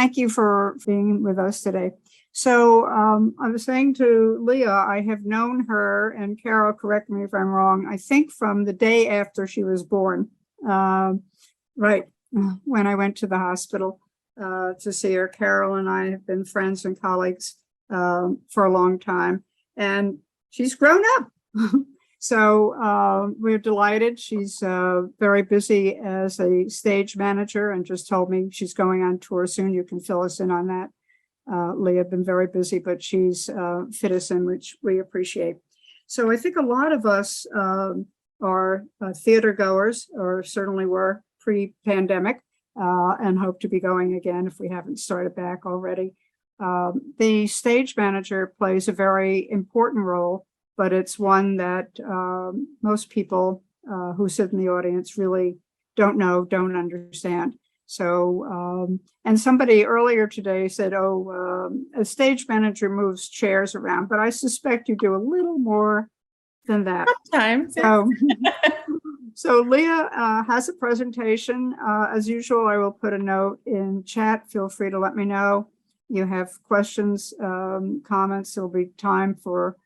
thank you for being with us today. So I was saying to Leah, I have known her, and Carol, correct me if I'm wrong, I think from the day after she was born, right, when I went to the hospital to see her. Carol and I have been friends and colleagues for a long time, and she's grown up. So we're delighted. She's very busy as a stage manager and just told me she's going on tour soon. You can fill us in on that. Leah been very busy, but she's fit us in, which we appreciate. So I think a lot of us are theater goers, or certainly were pre-pandemic, and hope to be going again if we haven't started back already. The stage manager plays a very important role, but it's one that most people who sit in the audience really don't know, don't understand. So, and somebody earlier today said, oh, a stage manager moves chairs around, but I suspect you do a little more than that. Sometimes. So Leah has a presentation. As usual, I will put a note in chat. Feel free to let me know. You have questions, comments. There'll be time for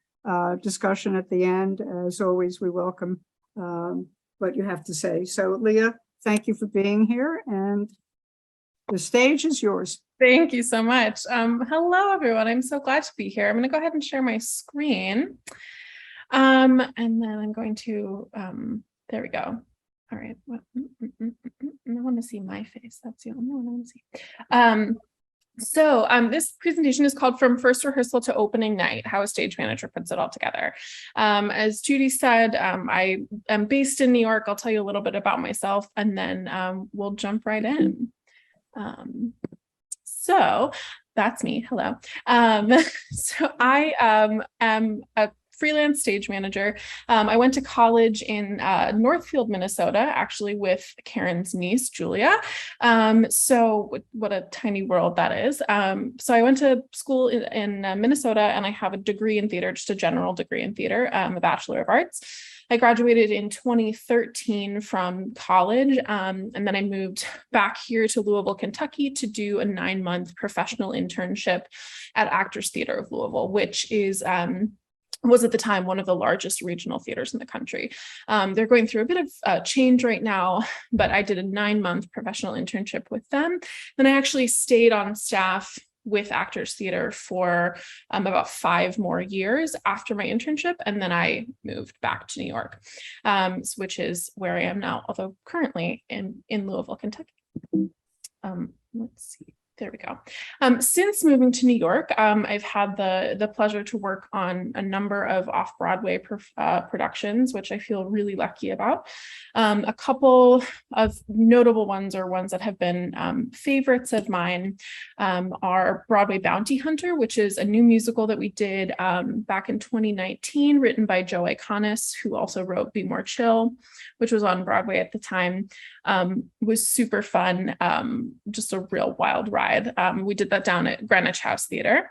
discussion at the end. As always, we welcome what you have to say. So Leah, thank you for being here, and the stage is yours. Thank you so much. Hello, everyone. I'm so glad to be here. I'm going to go ahead and share my screen. And then I'm going to, there we go. All right. I want to see my face. That's the only one I want to see. So this presentation is called From First Rehearsal to Opening Night, How a Stage Manager Puts It All Together. As Judy said, I am based in New York. I'll tell you a little bit about myself, and then we'll jump right in. So that's me. Hello. So I am a freelance stage manager. I went to college in Northfield, Minnesota, actually with Karen's niece, Julia. So what a tiny world that is. So I went to school in Minnesota, and I have a degree in theater, just a general degree in theater, a Bachelor of Arts. I graduated in 2013 from college, and then I moved back here to Louisville, Kentucky to do a 9-month professional internship at Actors Theater of Louisville, which is was at the time one of the largest regional theaters in the country. They're going through a bit of change right now, but I did a 9-month professional internship with them. Then I actually stayed on staff with Actors Theater for about 5 more years after my internship, and then I moved back to New York, which is where I am now, although currently in Louisville, Kentucky. Let's see. There we go. Since moving to New York, I've had the pleasure to work on a number of off-Broadway productions, which I feel really lucky about. A couple of notable ones, or ones that have been favorites of mine, are Broadway Bounty Hunter, which is a new musical that we did back in 2019, written by Joe Iconis, who also wrote Be More Chill, which was on Broadway at the time. Was super fun, just a real wild ride. We did that down at Greenwich House Theater.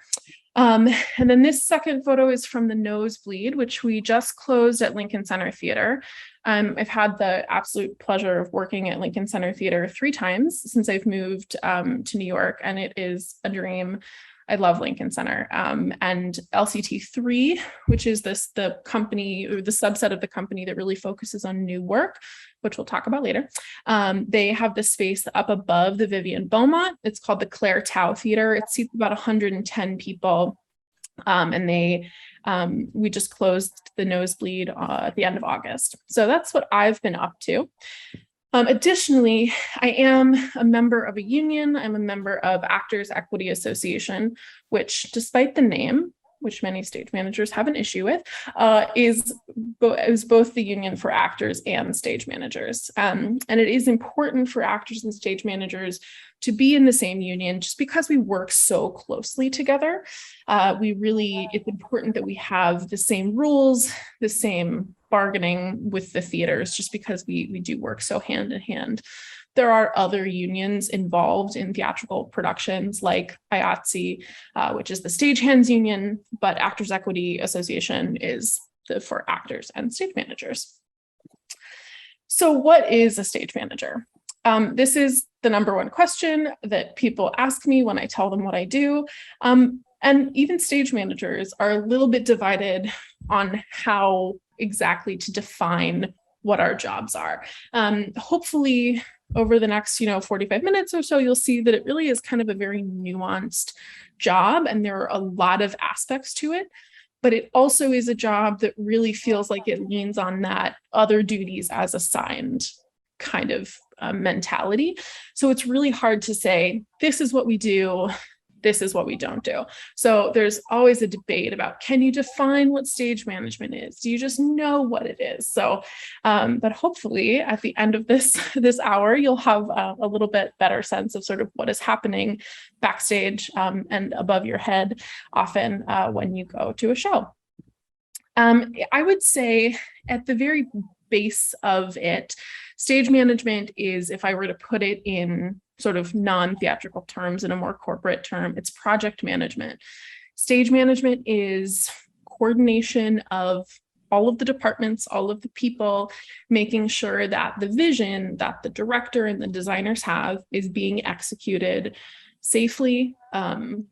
And then this second photo is from the Nosebleed, which we just closed at Lincoln Center Theater. I've had the absolute pleasure of working at Lincoln Center Theater 3 times since I've moved to New York, and it is a dream. I love Lincoln Center. And LCT3, which is the company, or the subset of the company that really focuses on new work, which we'll talk about later. They have the space up above the Vivian Beaumont. It's called the Claire Tao Theater. It seats about 110 people. And we just closed the Nosebleed at the end of August. So that's what I've been up to. Additionally, I am a member of a union. I'm a member of Actors Equity Association, which, despite the name, which many stage managers have an issue with, is both the union for actors and stage managers. And it is important for actors and stage managers to be in the same union, just because we work so closely together. It's important that we have the same rules, the same bargaining with the theaters, just because we do work so hand in hand. There are other unions involved in theatrical productions, like IATSE, which is the stagehands union, but Actors Equity Association is for actors and stage managers. So what is a stage manager? This is the number one question that people ask me when I tell them what I do. And even stage managers are a little bit divided on how exactly to define what our jobs are. Hopefully over the next, 45 minutes or so, you'll see that it really is kind of a very nuanced job, and there are a lot of aspects to it. But it also is a job that really feels like it leans on that other duties as assigned kind of mentality. So it's really hard to say, this is what we do, this is what we don't do. So there's always a debate about, can you define what stage management is? Do you just know what it is? So, but hopefully at the end of this hour, you'll have a little bit better sense of sort of what is happening backstage and above your head often when you go to a show. I would say at the very base of it, stage management is, if I were to put it in sort of non-theatrical terms, in a more corporate term, it's project management. Stage management is coordination of all of the departments, all of the people, making sure that the vision that the director and the designers have is being executed safely,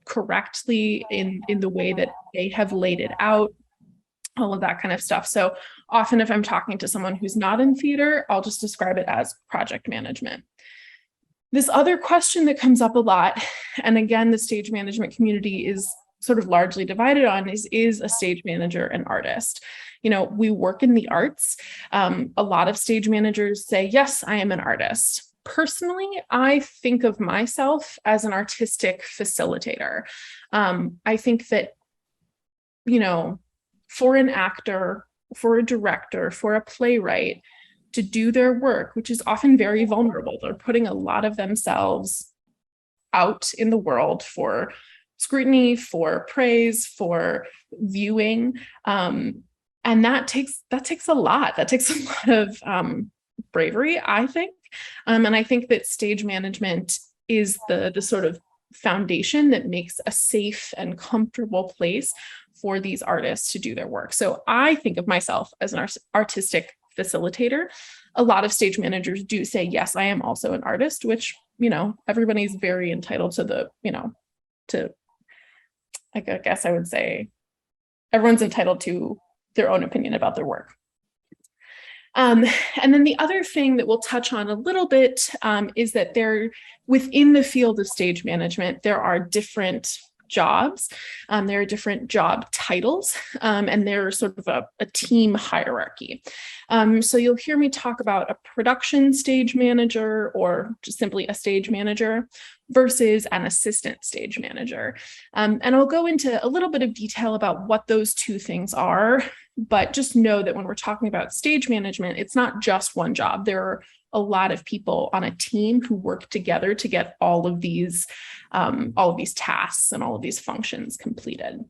correctly in the way that they have laid it out, all of that kind of stuff. So often if I'm talking to someone who's not in theater, I'll just describe it as project management. This other question that comes up a lot, and again, the stage management community is sort of largely divided on, is a stage manager an artist? We work in the arts. A lot of stage managers say, yes, I am an artist. Personally, I think of myself as an artistic facilitator. I think that, for an actor, for a director, for a playwright, to do their work, which is often very vulnerable. They're putting a lot of themselves out in the world for scrutiny, for praise, for viewing. And that takes a lot. That takes a lot of bravery, I think. And I think that stage management is the sort of foundation that makes a safe and comfortable place for these artists to do their work. So I think of myself as an artistic facilitator. A lot of stage managers do say, yes, I am also an artist, which, everybody's very entitled to I guess I would say everyone's entitled to their own opinion about their work. And then the other thing that we'll touch on a little bit is that within the field of stage management, there are different jobs. There are different job titles, and there's sort of a team hierarchy. So you'll hear me talk about a production stage manager, or just simply a stage manager, versus an assistant stage manager. And I'll go into a little bit of detail about what those two things are, but just know that when we're talking about stage management, it's not just one job. There are a lot of people on a team who work together to get all of these tasks and all of these functions completed.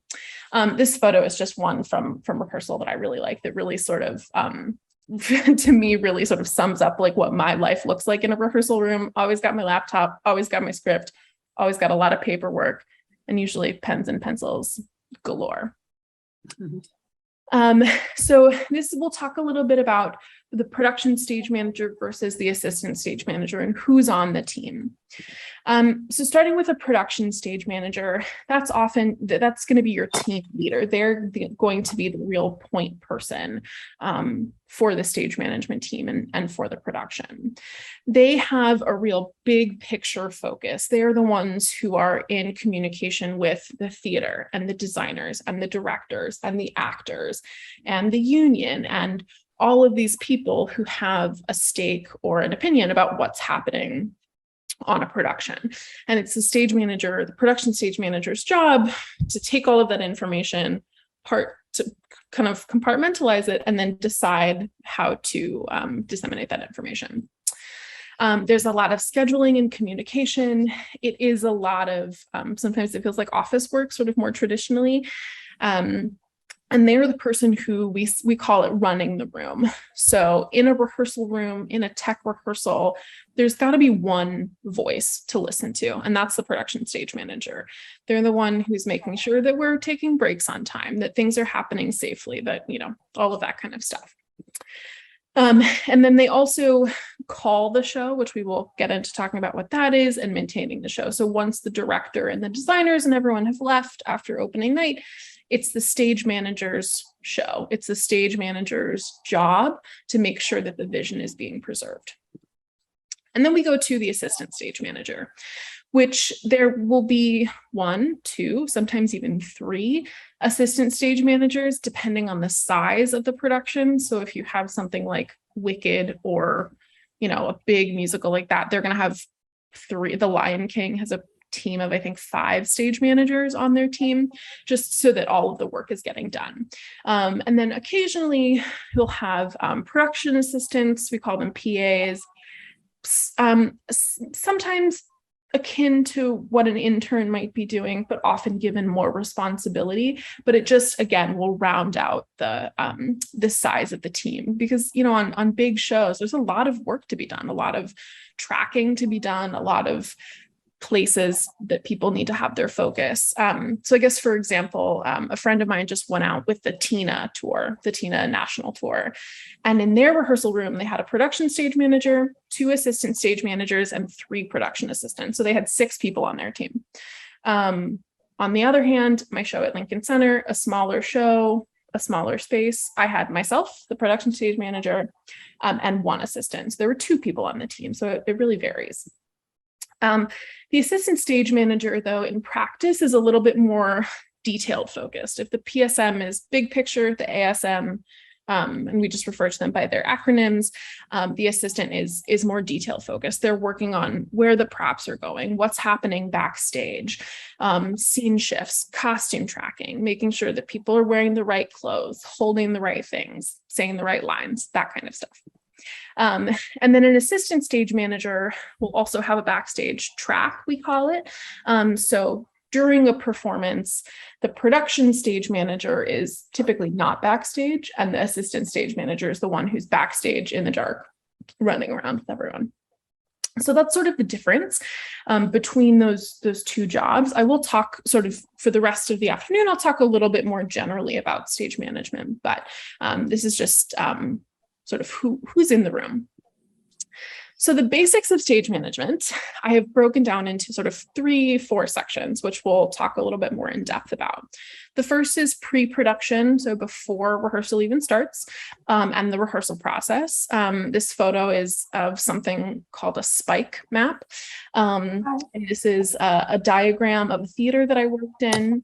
This photo is just one from rehearsal that I really like, that really sort of, to me, really sort of sums up like what my life looks like in a rehearsal room. Always got my laptop, always got my script, always got a lot of paperwork, and usually pens and pencils galore. Mm-hmm. So we'll talk a little bit about the production stage manager versus the assistant stage manager and who's on the team. So starting with a production stage manager, that's going to be your team leader. They're going to be the real point person for the stage management team and for the production. They have a real big picture focus. They're the ones who are in communication with the theater and the designers and the directors and the actors and the union and all of these people who have a stake or an opinion about what's happening on a production. And it's the production stage manager's job to take all of that information, to kind of compartmentalize it, and then decide how to disseminate that information. There's a lot of scheduling and communication. It is a lot of, sometimes it feels like office work, sort of more traditionally. And they're the person who we call it running the room. So in a rehearsal room, in a tech rehearsal, there's got to be one voice to listen to, and that's the production stage manager. They're the one who's making sure that we're taking breaks on time, that things are happening safely, that, all of that kind of stuff. And then they also call the show, which we will get into talking about what that is, and maintaining the show. So once the director and the designers and everyone have left after opening night, it's the stage manager's show. It's the stage manager's job to make sure that the vision is being preserved. And then we go to the assistant stage manager, which there will be 1, 2, sometimes even 3 assistant stage managers, depending on the size of the production. So if you have something like Wicked or, a big musical like that, they're going to have 3. The Lion King has a team of, I think, 5 stage managers on their team, just so that all of the work is getting done. And then occasionally you'll have production assistants, we call them PAs, sometimes akin to what an intern might be doing, but often given more responsibility. But it just, again, will round out the size of the team, because, on big shows, there's a lot of work to be done, a lot of tracking to be done, a lot of places that people need to have their focus. So I guess, for example, a friend of mine just went out with the Tina tour, the Tina national tour. And in their rehearsal room, they had a production stage manager, 2 assistant stage managers, and 3 production assistants. So they had 6 people on their team. On the other hand, my show at Lincoln Center, a smaller show, a smaller space, I had myself, the production stage manager, and 1 assistant. So there were 2 people on the team. So it really varies. The assistant stage manager, though, in practice is a little bit more detailed focused. If the PSM is big picture, the ASM, and we just refer to them by their acronyms, the assistant is more detail focused. They're working on where the props are going, what's happening backstage, scene shifts, costume tracking, making sure that people are wearing the right clothes, holding the right things, saying the right lines, that kind of stuff. And then an assistant stage manager will also have a backstage track, we call it. So during a performance, the production stage manager is typically not backstage, and the assistant stage manager is the one who's backstage in the dark, running around with everyone. So that's sort of the difference between those 2 jobs. I will talk sort of for the rest of the afternoon, I'll talk a little bit more generally about stage management, but this is just sort of who's in the room. So the basics of stage management, I have broken down into sort of 3-4 sections, which we'll talk a little bit more in depth about. The first is pre-production, so before rehearsal even starts, and the rehearsal process. This photo is of something called a spike map. And this is a diagram of a theater that I worked in.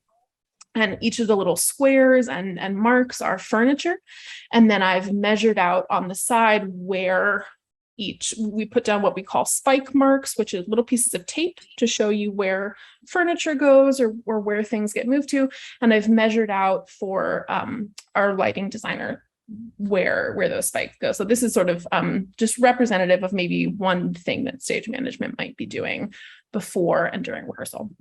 And each of the little squares and marks are furniture. And then I've measured out on the side where we put down what we call spike marks, which is little pieces of tape to show you where furniture goes or where things get moved to. And I've measured out for our lighting designer where those spikes go. So this is sort of just representative of maybe one thing that stage management might be doing before and during rehearsal.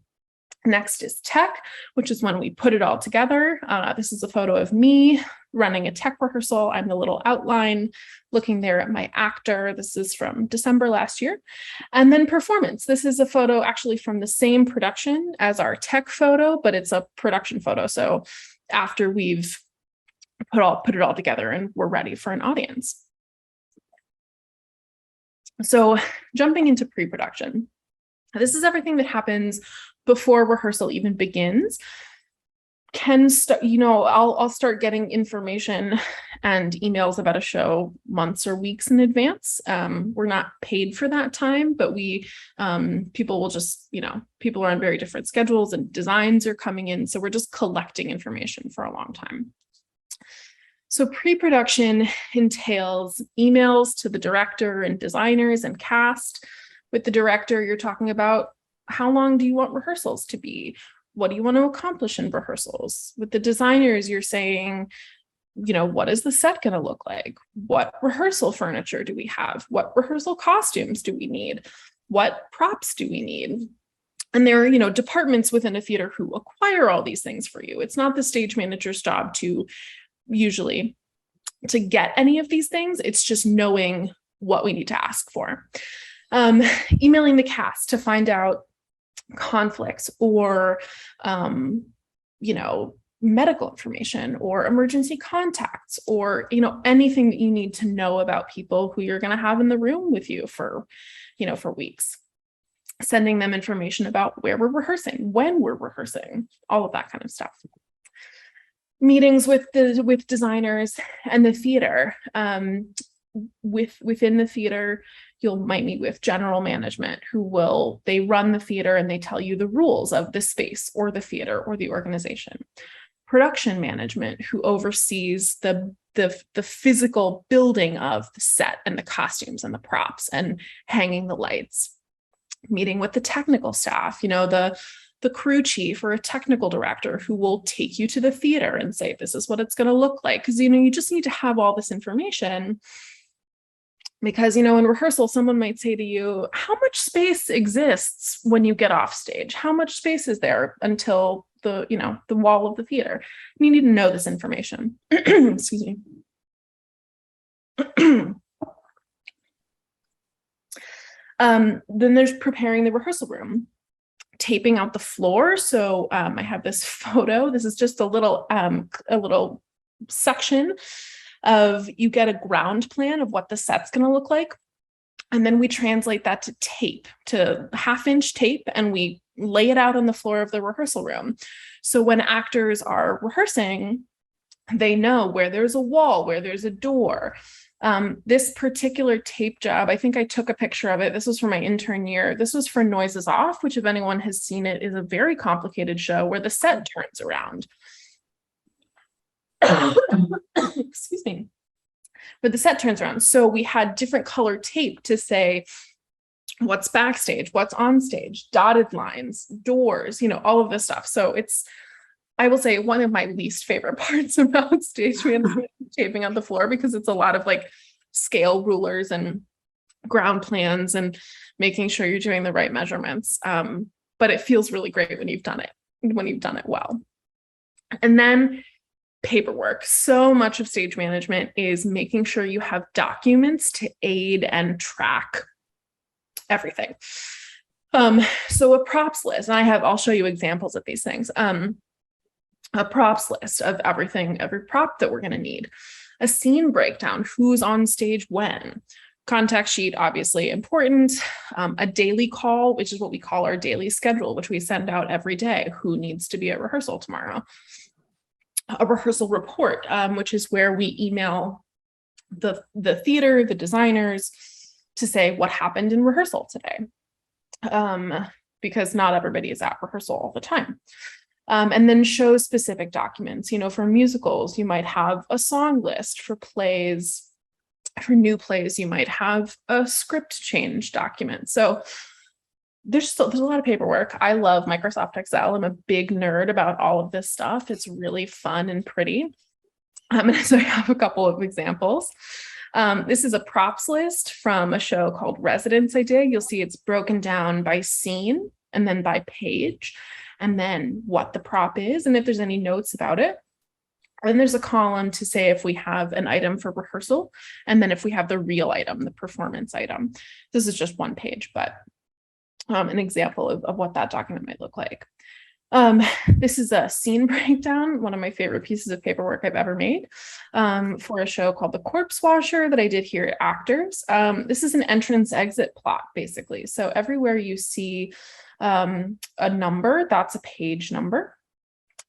Next is tech, which is when we put it all together. This is a photo of me running a tech rehearsal. I'm the little outline looking there at my actor. This is from December last year. And then performance. This is a photo actually from the same production as our tech photo, but it's a production photo. So after we've put it all together and we're ready for an audience. So jumping into pre-production. This is everything that happens before rehearsal even begins. I'll start getting information and emails about a show months or weeks in advance. We're not paid for that time, but people will just, people are on very different schedules and designs are coming in. So we're just collecting information for a long time. So pre-production entails emails to the director and designers and cast. With the director, you're talking about how long do you want rehearsals to be? What do you want to accomplish in rehearsals? With the designers, you're saying, what is the set going to look like? What rehearsal furniture do we have? What rehearsal costumes do we need? What props do we need? And there are, departments within a theater who acquire all these things for you. It's not the stage manager's job to get any of these things. It's just knowing what we need to ask for. Emailing the cast to find out conflicts or, medical information or emergency contacts, or, anything that you need to know about people who you're going to have in the room with you for, for weeks. Sending them information about where we're rehearsing, when we're rehearsing, all of that kind of stuff. Meetings with designers and the theater. Within the theater, might meet with general management, they run the theater and they tell you the rules of the space or the theater or the organization. Production management, who oversees the physical building of the set and the costumes and the props and hanging the lights. Meeting with the technical staff, the crew chief or a technical director who will take you to the theater and say, this is what it's going to look like. Because, you just need to have all this information. Because, in rehearsal, someone might say to you, how much space exists when you get off stage? How much space is there until the wall of the theater? You need to know this information. Excuse me. Then there's preparing the rehearsal room, taping out the floor. So I have this photo. This is just a little section of, you get a ground plan of what the set's going to look like. And then we translate that to tape, to 1/2-inch tape, and we lay it out on the floor of the rehearsal room. So when actors are rehearsing, they know where there's a wall, where there's a door. This particular tape job, I think I took a picture of it. This was for my intern year. This was for Noises Off, which, if anyone has seen it, is a very complicated show where the set turns around. Excuse me. But the set turns around. So we had different color tape to say what's backstage, what's on stage, dotted lines, doors, all of this stuff. So I will say, one of my least favorite parts about stage management, taping on the floor, because it's a lot of scale rulers and ground plans and making sure you're doing the right measurements. But it feels really great when you've done it well. And then paperwork. So much of stage management is making sure you have documents to aid and track everything. So a props list, and I'll show you examples of these things. A props list of everything, every prop that we're going to need. A scene breakdown, who's on stage when. Contact sheet, obviously important. A daily call, which is what we call our daily schedule, which we send out every day. Who needs to be at rehearsal tomorrow? A rehearsal report, which is where we email the theater, the designers, to say what happened in rehearsal today. Because not everybody is at rehearsal all the time. And then show specific documents. For musicals, you might have a song list. For plays, for new plays, you might have a script change document. So there's a lot of paperwork. I love Microsoft Excel. I'm a big nerd about all of this stuff. It's really fun and pretty. And so I have a couple of examples. This is a props list from a show called Residence I did. You'll see it's broken down by scene and then by page, and then what the prop is, and if there's any notes about it. And there's a column to say if we have an item for rehearsal, and then if we have the real item, the performance item. This is just one page, but an example of what that document might look like. This is a scene breakdown, one of my favorite pieces of paperwork I've ever made, for a show called The Corpse Washer that I did here at Actors. This is an entrance exit plot, basically. So everywhere you see a number, that's a page number.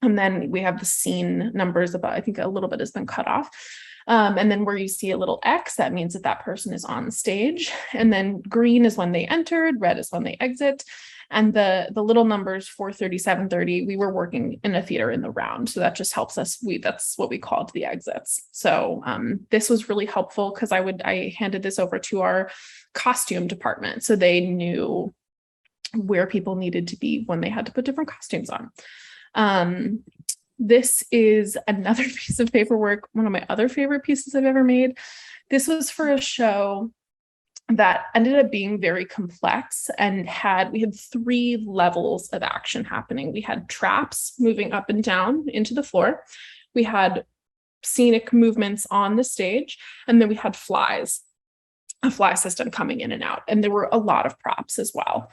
And then we have the scene numbers about, I think a little bit has been cut off. And then where you see a little X, that means that person is on stage. And then green is when they entered, red is when they exit. And the little numbers 4:30, 7:30, we were working in a theater in the round. So that just helps us. That's what we called the exits. So this was really helpful because I handed this over to our costume department. So they knew where people needed to be when they had to put different costumes on. This is another piece of paperwork, one of my other favorite pieces I've ever made. This was for a show that ended up being very complex and we had 3 levels of action happening. We had traps moving up and down into the floor. We had scenic movements on the stage, and then we had flies, a fly system coming in and out. And there were a lot of props as well.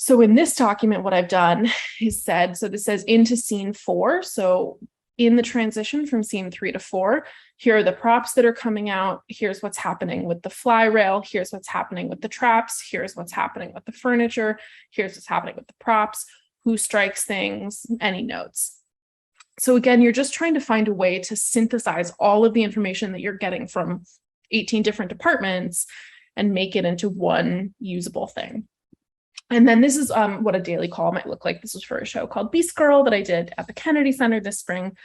So in this document, what I've done is said, so this says into scene 4. So in the transition from scene 3 to 4, here are the props that are coming out. Here's what's happening with the fly rail. Here's what's happening with the traps. Here's what's happening with the furniture. Here's what's happening with the props, who strikes things, any notes. So again, you're just trying to find a way to synthesize all of the information that you're getting from 18 different departments and make it into one usable thing. And then this is what a daily call might look like. This was for a show called Beast Girl that I did at the Kennedy Center this spring.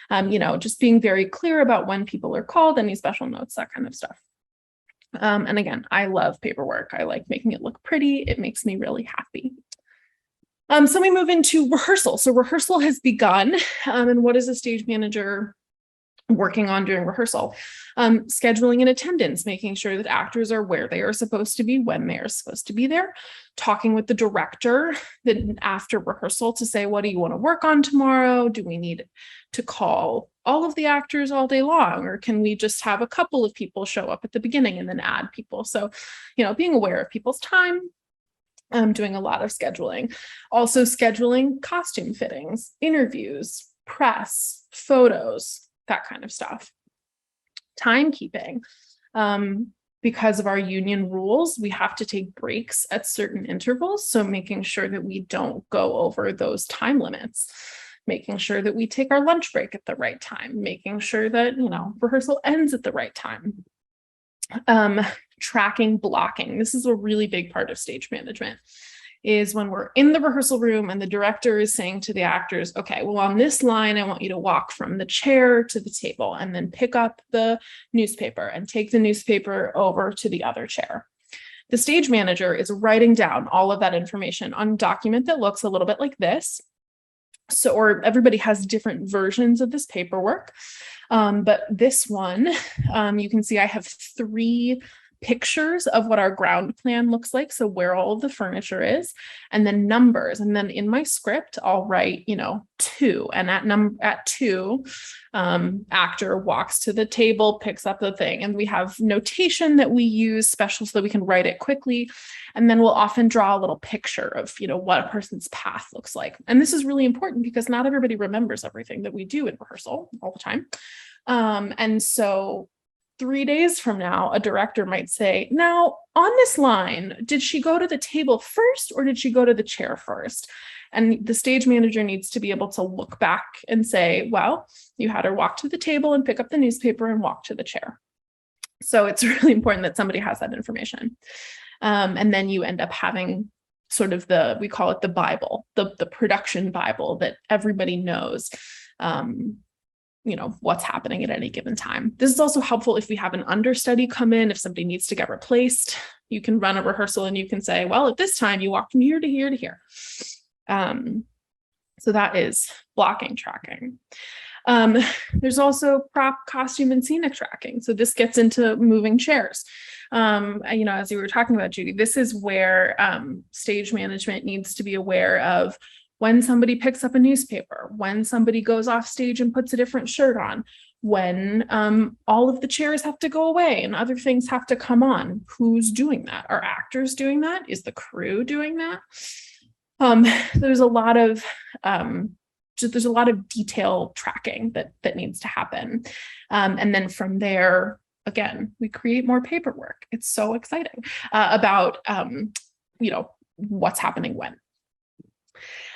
Just being very clear about when people are called, any special notes, that kind of stuff. And again, I love paperwork. I like making it look pretty. It makes me really happy. So we move into rehearsal. So rehearsal has begun. And what is a stage manager working on during rehearsal? Scheduling and attendance, making sure that actors are where they are supposed to be, when they are supposed to be there, talking with the director then after rehearsal to say, what do you want to work on tomorrow? Do we need to call all of the actors all day long? Or can we just have a couple of people show up at the beginning and then add people? So, being aware of people's time, doing a lot of scheduling. Also scheduling costume fittings, interviews, press, photos, that kind of stuff. Timekeeping. Because of our union rules, we have to take breaks at certain intervals. So making sure that we don't go over those time limits, making sure that we take our lunch break at the right time, making sure that, rehearsal ends at the right time. Tracking, blocking. This is a really big part of stage management, is when we're in the rehearsal room and the director is saying to the actors, okay, well, on this line, I want you to walk from the chair to the table and then pick up the newspaper and take the newspaper over to the other chair. The stage manager is writing down all of that information on a document that looks a little bit like this. So, or everybody has different versions of this paperwork. But this one, you can see I have 3 pictures of what our ground plan looks like. So where all of the furniture is, and then numbers. And then in my script, I'll write, 2. And at 2, actor walks to the table, picks up the thing. And we have notation that we use special so that we can write it quickly. And then we'll often draw a little picture of, what a person's path looks like. And this is really important because not everybody remembers everything that we do in rehearsal all the time. And so 3 days from now, a director might say, now on this line, did she go to the table first or did she go to the chair first? And the stage manager needs to be able to look back and say, well, you had her walk to the table and pick up the newspaper and walk to the chair. So it's really important that somebody has that information. And then you end up having sort of we call it the Bible, the production Bible that everybody knows, what's happening at any given time. This is also helpful if we have an understudy come in, if somebody needs to get replaced, you can run a rehearsal and you can say, well, at this time you walk from here to here to here. So that is blocking, tracking. There's also prop, costume, and scenic tracking. So this gets into moving chairs. As you were talking about, Judy, this is where stage management needs to be aware of when somebody picks up a newspaper, when somebody goes off stage and puts a different shirt on, when all of the chairs have to go away and other things have to come on. Who's doing that? Are actors doing that? Is the crew doing that? There's a lot of detail tracking that needs to happen. And then from there, again, we create more paperwork. It's so exciting about, what's happening when.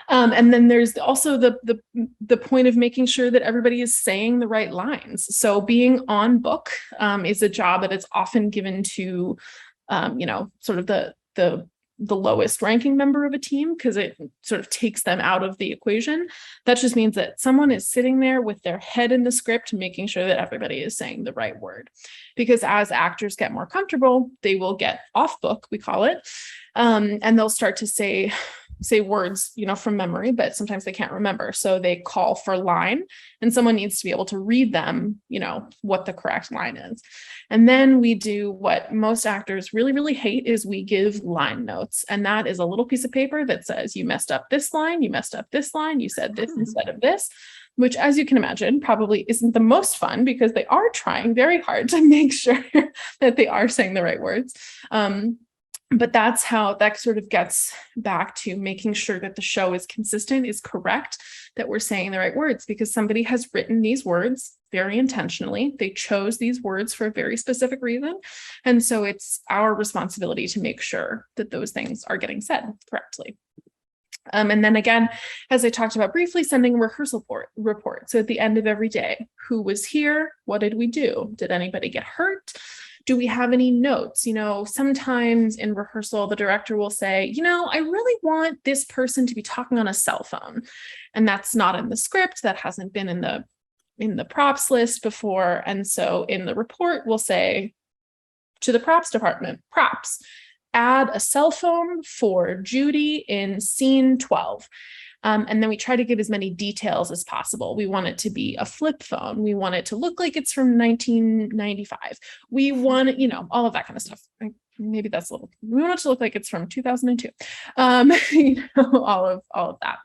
And then there's also the point of making sure that everybody is saying the right lines. So being on book is a job that is often given to, sort of the lowest ranking member of a team, because it sort of takes them out of the equation. That just means that someone is sitting there with their head in the script, making sure that everybody is saying the right word. Because as actors get more comfortable, they will get off book, we call it, and they'll start to say words, from memory, but sometimes they can't remember. So they call for line and someone needs to be able to read them, what the correct line is. And then we do what most actors really, really hate is we give line notes. And that is a little piece of paper that says, you messed up this line, you messed up this line, you said this instead of this, which, as you can imagine, probably isn't the most fun because they are trying very hard to make sure that they are saying the right words. But that's how that sort of gets back to making sure that the show is consistent, is correct, that we're saying the right words, because somebody has written these words very intentionally. They chose these words for a very specific reason. And so it's our responsibility to make sure that those things are getting said correctly. And then again, as I talked about briefly, sending a rehearsal report. So at the end of every day, who was here? What did we do? Did anybody get hurt? Do we have any notes? Sometimes in rehearsal, the director will say, I really want this person to be talking on a cell phone. And that's not in the script. That hasn't been in the props list before. And so in the report, we'll say to the props department, props, add a cell phone for Judy in scene 12. And then we try to give as many details as possible. We want it to be a flip phone. We want it to look like it's from 1995. We want, all of that kind of stuff. Maybe that's a little, we want it to look like it's from 2002. All of that.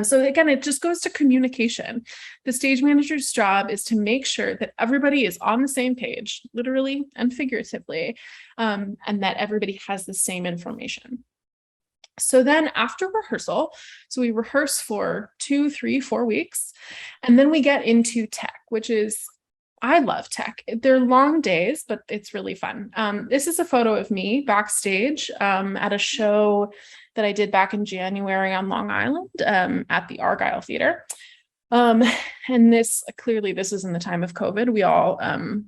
So again, it just goes to communication. The stage manager's job is to make sure that everybody is on the same page, literally and figuratively, and that everybody has the same information. So then after rehearsal, so we rehearse for 2, 3, 4 weeks, and then we get into tech, which is, I love tech. They're long days, but it's really fun. This is a photo of me backstage at a show that I did back in January on Long Island at the Argyle Theater. And this is in the time of COVID. We all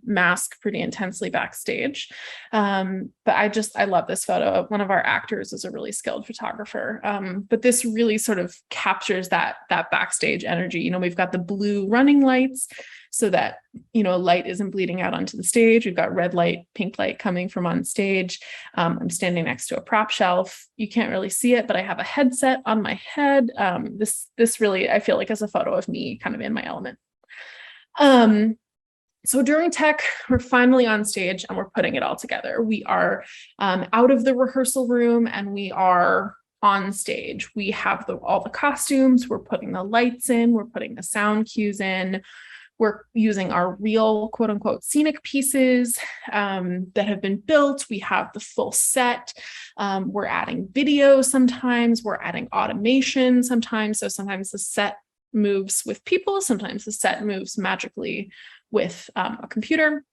mask pretty intensely backstage. But I love this photo. One of our actors is a really skilled photographer. But this really sort of captures that backstage energy. We've got the blue running lights so that, light isn't bleeding out onto the stage. We've got red light, pink light coming from on stage. I'm standing next to a prop shelf. You can't really see it, but I have a headset on my head. This really, I feel like, is a photo of me kind of in my element. So during tech, we're finally on stage and we're putting it all together. We are out of the rehearsal room and we are on stage. We have all the costumes, we're putting the lights in, we're putting the sound cues in. We're using our real, quote unquote, scenic pieces that have been built. We have the full set. We're adding video sometimes. We're adding automation sometimes. So sometimes the set moves with people. Sometimes the set moves magically with a computer.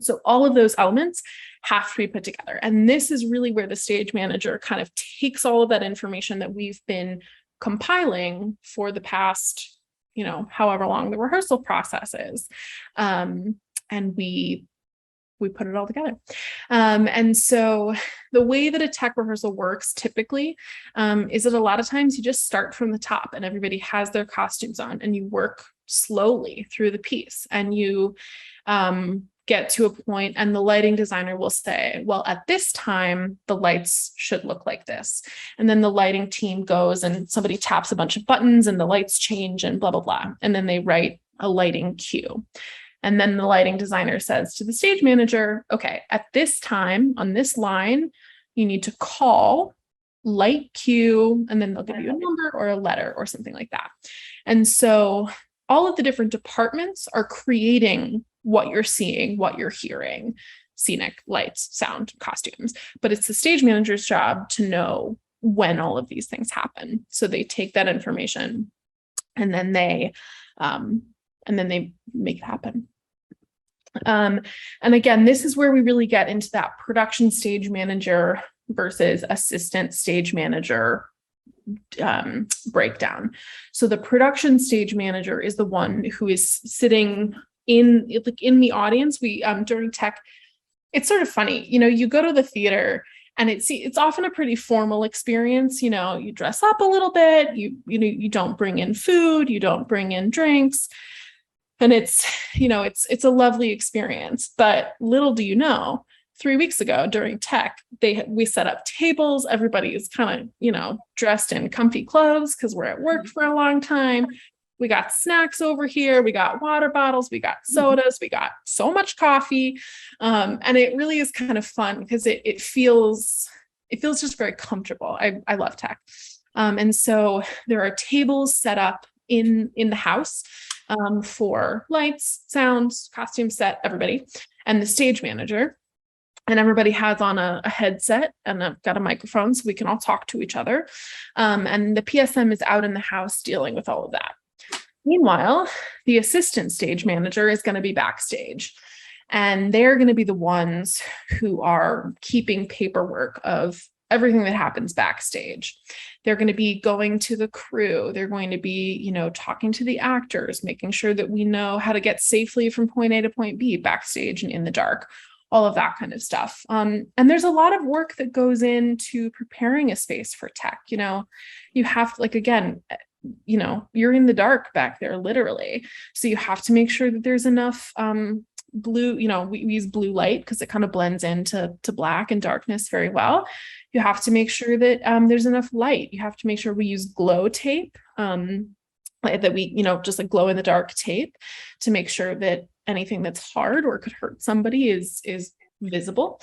So all of those elements have to be put together. And this is really where the stage manager kind of takes all of that information that we've been compiling for the past, however long the rehearsal process is. And we put it all together. And so the way that a tech rehearsal works typically is that a lot of times you just start from the top and everybody has their costumes on and you work slowly through the piece and you get to a point and the lighting designer will say, well, at this time, the lights should look like this. And then the lighting team goes and somebody taps a bunch of buttons and the lights change and blah, blah, blah. And then they write a lighting cue. And then the lighting designer says to the stage manager, okay, at this time on this line, you need to call light cue, and then they'll give you a number or a letter or something like that. And so all of the different departments are creating what you're seeing, what you're hearing, scenic, lights, sound, costumes. But it's the stage manager's job to know when all of these things happen. So they take that information and then they make it happen. And again, this is where we really get into that production stage manager versus assistant stage manager breakdown. So the production stage manager is the one who is sitting in the audience. We during tech, it's sort of funny, you go to the theater and it's often a pretty formal experience. You dress up a little bit, you don't bring in food, you don't bring in drinks. And it's a lovely experience, but little do you know, 3 weeks ago during tech, we set up tables. Everybody is kind of, dressed in comfy clothes because we're at work for a long time. We got snacks over here. We got water bottles. We got sodas. We got so much coffee. And it really is kind of fun because it feels just very comfortable. I love tech. And so there are tables set up in the house for lights, sounds, costume set, everybody. And the stage manager and everybody has on a headset and I've got a microphone so we can all talk to each other. And the PSM is out in the house dealing with all of that. Meanwhile, the assistant stage manager is going to be backstage, and they're going to be the ones who are keeping paperwork of everything that happens backstage. They're going to be going to the crew. They're going to be, you know, talking to the actors, making sure that we know how to get safely from point A to point B backstage and in the dark, all of that kind of stuff. And there's a lot of work that goes into preparing a space for tech. You know, you have to, like, again, you know, you're in the dark back there, literally. So you have to make sure that there's enough blue, you know, we use blue light because it kind of blends into black and darkness very well. You have to make sure that there's enough light. You have to make sure we use glow tape, that we, you know, just like glow in the dark tape to make sure that anything that's hard or could hurt somebody is visible.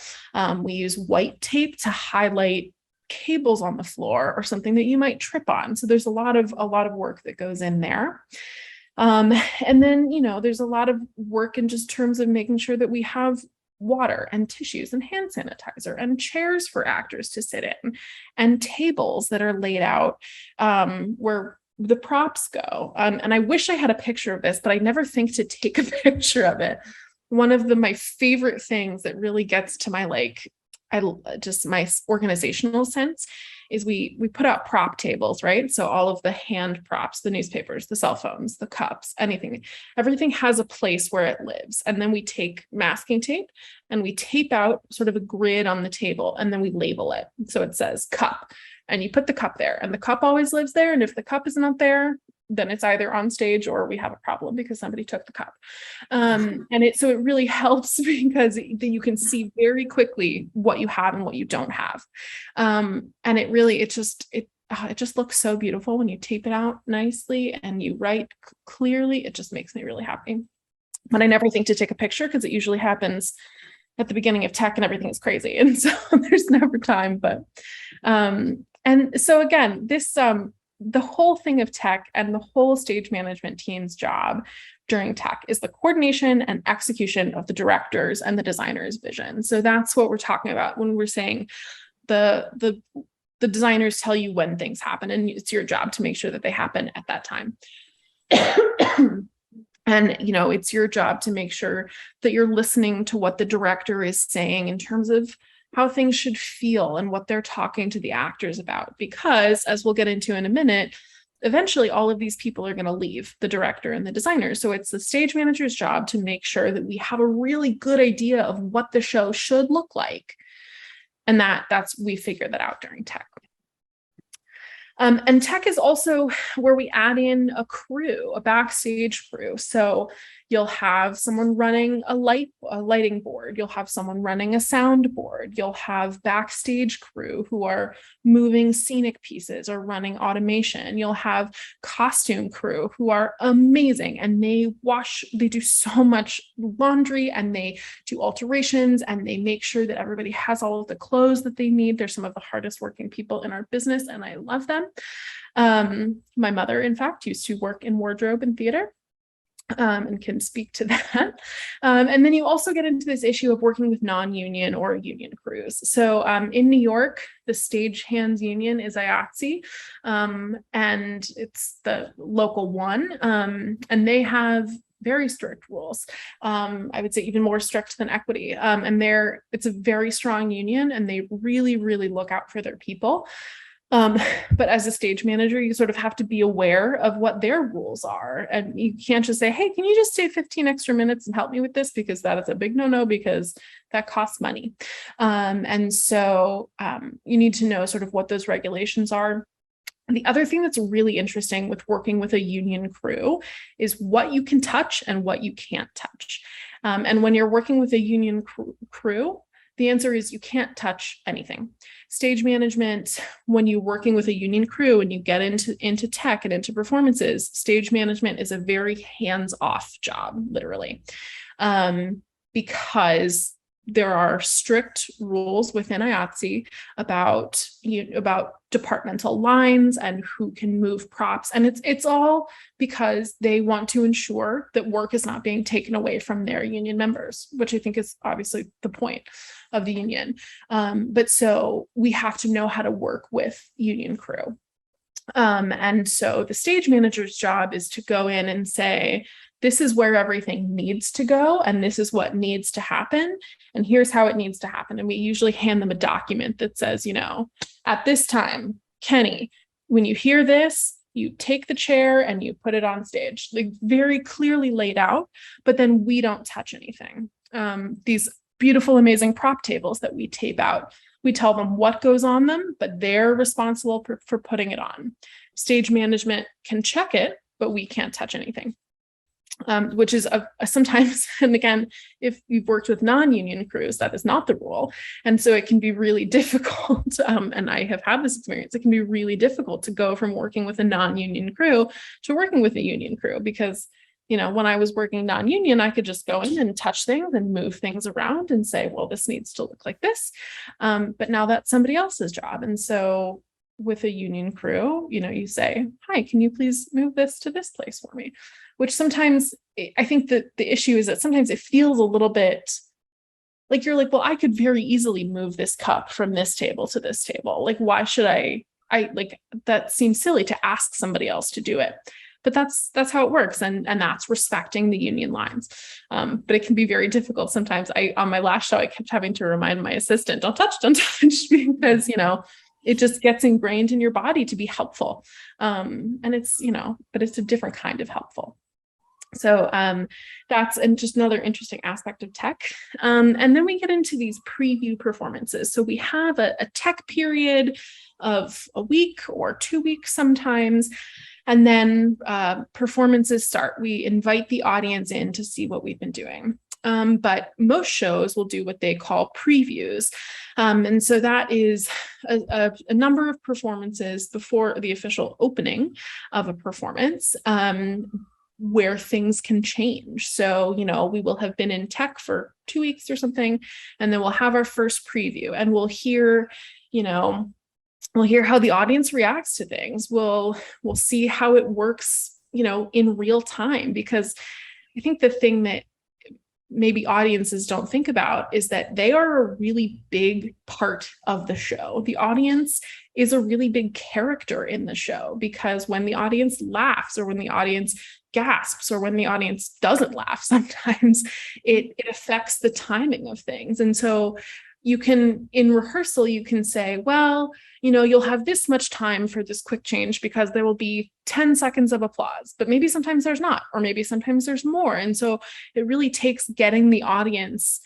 We use white tape to highlight cables on the floor or something that you might trip on. So there's a lot of work that goes in there. And then, you know, there's a lot of work in just terms of making sure that we have water and tissues and hand sanitizer and chairs for actors to sit in and tables that are laid out where the props go. And I wish I had a picture of this, but I never think to take a picture of it. One of my favorite things that really gets to my, like, my organizational sense is we put out prop tables, right? So all of the hand props, the newspapers, the cell phones, the cups, everything has a place where it lives. And then we take masking tape and we tape out sort of a grid on the table, and then we label it. So it says cup, and you put the cup there, and the cup always lives there. And if the cup is not there, then it's either on stage or we have a problem because somebody took the cup. So it really helps because you can see very quickly what you have and what you don't have. And it just looks so beautiful when you tape it out nicely and you write clearly. It just makes me really happy. But I never think to take a picture because it usually happens at the beginning of tech and everything is crazy. And so there's never time, but, and so again, this, the whole thing of tech and the whole stage management team's job during tech is the coordination and execution of the directors and the designers' vision. So that's what we're talking about when we're saying the designers tell you when things happen, and it's your job to make sure that they happen at that time. And, you know, it's your job to make sure that you're listening to what the director is saying in terms of how things should feel and what they're talking to the actors about. Because, as we'll get into in a minute, eventually all of these people are going to leave, the director and the designer. So it's the stage manager's job to make sure that we have a really good idea of what the show should look like. And we figure that out during tech. And tech is also where we add in a crew, a backstage crew. So you'll have someone running a lighting board. You'll have someone running a sound board. You'll have backstage crew who are moving scenic pieces or running automation. You'll have costume crew who are amazing, and they do so much laundry, and they do alterations, and they make sure that everybody has all of the clothes that they need. They're some of the hardest working people in our business, and I love them. My mother, in fact, used to work in wardrobe and theater. And can speak to that. And then you also get into this issue of working with non-union or union crews. So in New York, the stagehands union is IATSE, and it's the local one, and they have very strict rules. I would say even more strict than equity. And it's a very strong union, and they really, really look out for their people. But as a stage manager, you sort of have to be aware of what their rules are. And you can't just say, hey, can you just stay 15 extra minutes and help me with this? Because that is a big no-no, because that costs money. And so you need to know sort of what those regulations are. And the other thing that's really interesting with working with a union crew is what you can touch and what you can't touch. And when you're working with a union crew, the answer is you can't touch anything. Stage management, when you're working with a union crew and you get into tech and into performances, stage management is a very hands-off job, literally, because there are strict rules within IATSE about departmental lines and who can move props. And it's all because they want to ensure that work is not being taken away from their union members, which I think is obviously the point of the union. But so we have to know how to work with union crew. And so the stage manager's job is to go in and say, this is where everything needs to go, and this is what needs to happen, and here's how it needs to happen. And we usually hand them a document that says, at this time, Kenny, when you hear this, you take the chair and you put it on stage, like very clearly laid out, but then we don't touch anything. These beautiful, amazing prop tables that we tape out, we tell them what goes on them, but they're responsible for putting it on. Stage management can check it, but we can't touch anything. Which is sometimes, and again, if you've worked with non-union crews, that is not the rule. And so it can be really difficult, and I have had this experience, it can be really difficult to go from working with a non-union crew to working with a union crew, because, when I was working non-union, I could just go in and touch things and move things around and say, well, this needs to look like this. But now that's somebody else's job. And so with a union crew, you say, hi, can you please move this to this place for me? Which sometimes I think that the issue is that sometimes it feels a little bit like you're like, well, I could very easily move this cup from this table to this table. Like, why should I like, that seems silly to ask somebody else to do it. But that's how it works. And that's respecting the union lines. But it can be very difficult. Sometimes on my last show, I kept having to remind my assistant, don't touch, because, it just gets ingrained in your body to be helpful. And it's, but it's a different kind of helpful. So that's just another interesting aspect of tech. And then we get into these preview performances. So we have a tech period of a week or 2 weeks sometimes. And then performances start. We invite the audience in to see what we've been doing. But most shows will do what they call previews. And so that is a number of performances before the official opening of a performance, where things can change. So, we will have been in tech for 2 weeks or something, and then we'll have our first preview, and we'll hear how the audience reacts to things. We'll see how it works, in real time, because I think the thing that maybe audiences don't think about is that they are a really big part of the show. The audience is a really big character in the show, because when the audience laughs, or when the audience gasps, or when the audience doesn't laugh, sometimes it affects the timing of things. And so in rehearsal, you can say, well, you'll have this much time for this quick change because there will be 10 seconds of applause, but maybe sometimes there's not, or maybe sometimes there's more. And so it really takes getting the audience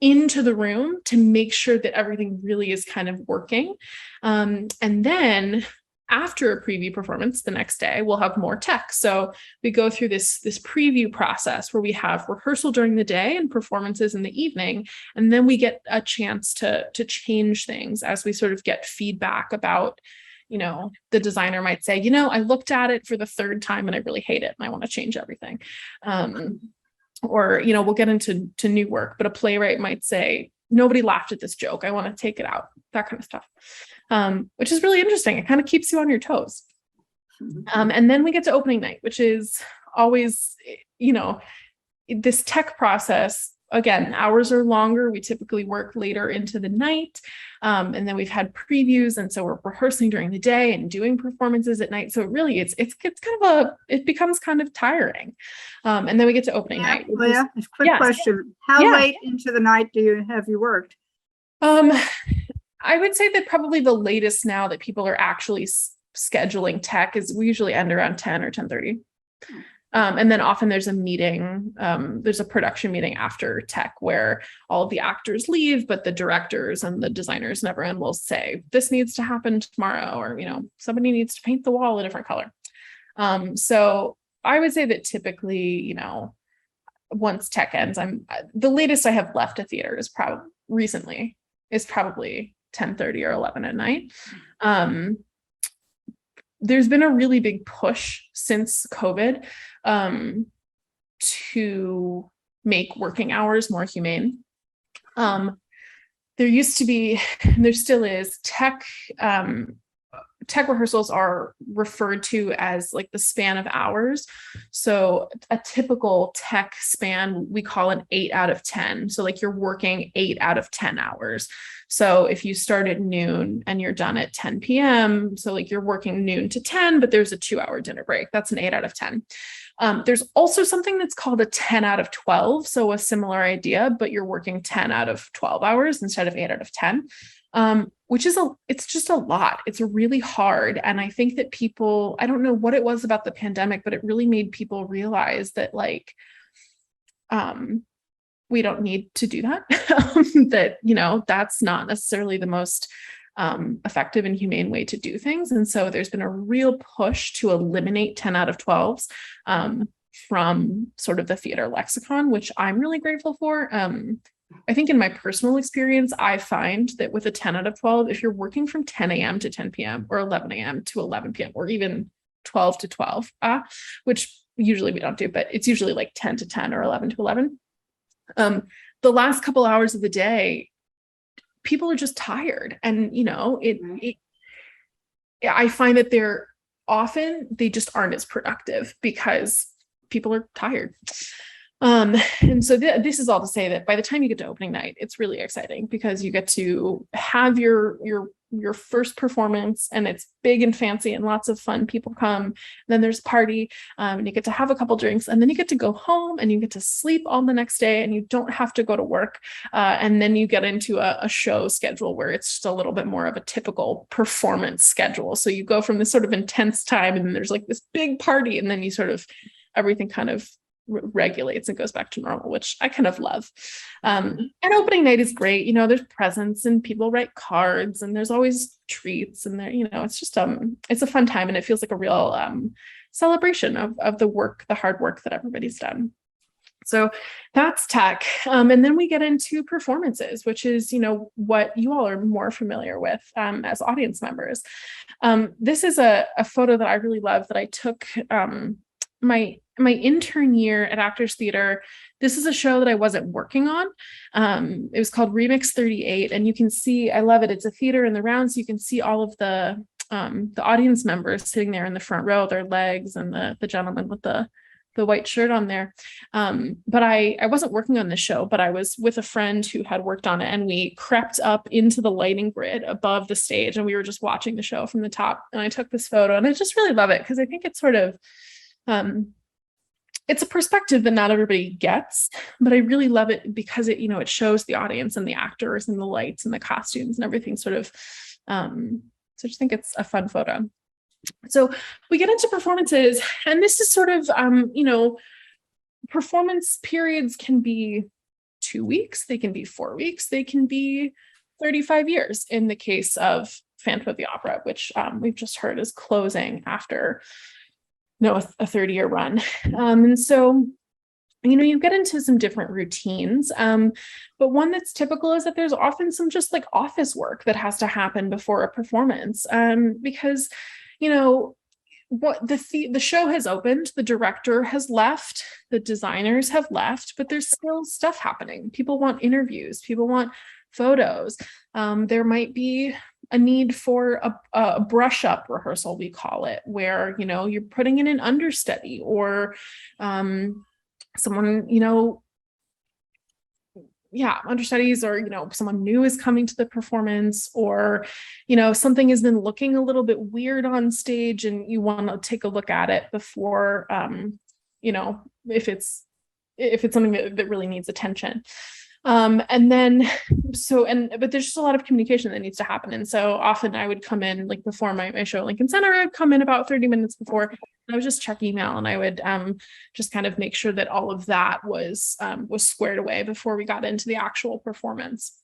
into the room to make sure that everything really is kind of working. And then after a preview performance, the next day, we'll have more tech. So we go through this preview process where we have rehearsal during the day and performances in the evening. And then we get a chance to change things as we sort of get feedback about, the designer might say, I looked at it for the third time and I really hate it and I want to change everything. Or, we'll get into new work, but a playwright might say, nobody laughed at this joke, I want to take it out, that kind of stuff. Which is really interesting. It kind of keeps you on your toes. And then we get to opening night, which is always, this tech process. Again, hours are longer. We typically work later into the night. And then we've had previews. And so we're rehearsing during the day and doing performances at night. So it really, it becomes kind of tiring. And then we get to opening night. Leah, a quick question. How late into the night have you worked? I would say that probably the latest now that people are actually scheduling tech is we usually end around 10 or 10:30. And then often there's a meeting, there's a production meeting after tech where all of the actors leave, but the directors and the designers and everyone will say, this needs to happen tomorrow, or, somebody needs to paint the wall a different color. So I would say that typically, once tech ends, the latest I have left a theater is probably 10:30 or 11 at night. There's been a really big push since COVID to make working hours more humane. There used to be, and there still is, tech rehearsals are referred to as like the span of hours. So a typical tech span, we call an 8 out of 10. So like you're working 8 out of 10 hours. So if you start at noon and you're done at 10 p.m., so like you're working noon to 10, but there's a 2-hour dinner break. That's an 8 out of 10. There's also something that's called a 10 out of 12. So a similar idea, but you're working 10 out of 12 hours instead of 8 out of 10. Which is it's just a lot. It's really hard. And I think that people, I don't know what it was about the pandemic, but it really made people realize that like, we don't need to do that, that, you know, that's not necessarily the most effective and humane way to do things. And so there's been a real push to eliminate 10 out of 12s from sort of the theater lexicon, which I'm really grateful for. I think in my personal experience, I find that with a 10 out of 12, if you're working from 10 a.m. to 10 p.m. or 11 a.m. to 11 p.m. or even 12 to 12, which usually we don't do, but it's usually like 10 to 10 or 11 to 11. The last couple hours of the day, people are just tired. And, you know, I find that they just aren't as productive because people are tired. And so this is all to say that by the time you get to opening night, it's really exciting because you get to have your first performance, and it's big and fancy and lots of fun. People come, then there's a party, and you get to have a couple drinks, and then you get to go home and you get to sleep all the next day, and you don't have to go to work. And then you get into a show schedule where it's just a little bit more of a typical performance schedule. So you go from this sort of intense time, and then there's like this big party, and then you sort of, everything kind of regulates and goes back to normal, which I kind of love. And opening night is great. You know, there's presents and people write cards and there's always treats, and there, you know, it's just, it's a fun time, and it feels like a real celebration of the work, the hard work that everybody's done. So that's tech. And then we get into performances, which is, you know, what you all are more familiar with as audience members. This is a photo that I really love that I took my intern year at Actors Theater. This is a show that I wasn't working on. It was called Remix 38, and you can see, I love it. It's a theater in the round, so you can see all of the audience members sitting there in the front row, their legs, and the gentleman with the white shirt on there. But I wasn't working on the show, but I was with a friend who had worked on it, and we crept up into the lighting grid above the stage, and we were just watching the show from the top. And I took this photo, and I just really love it because I think it's sort of, it's a perspective that not everybody gets, but I really love it because it, you know, it shows the audience and the actors and the lights and the costumes and everything sort of, so I just think it's a fun photo. So we get into performances, and this is sort of, you know, performance periods can be 2 weeks, they can be 4 weeks, they can be 35 years in the case of Phantom of the Opera, which we've just heard is closing after a 30-year run. And so, you know, you get into some different routines, but one that's typical is that there's often some just like office work that has to happen before a performance, because, you know, what the show has opened, the director has left, the designers have left, but there's still stuff happening. People want interviews, people want photos. There might be a need for a brush up rehearsal, we call it, where, you know, you're putting in an understudy, or someone, you know, understudies, or, you know, someone new is coming to the performance, or, you know, something has been looking a little bit weird on stage and you want to take a look at it before, you know, if it's something that really needs attention. And then, but there's just a lot of communication that needs to happen. And so often I would come in, like before my show at Lincoln Center, I'd come in about 30 minutes before, and I would just check email, and I would just kind of make sure that all of that was squared away before we got into the actual performance.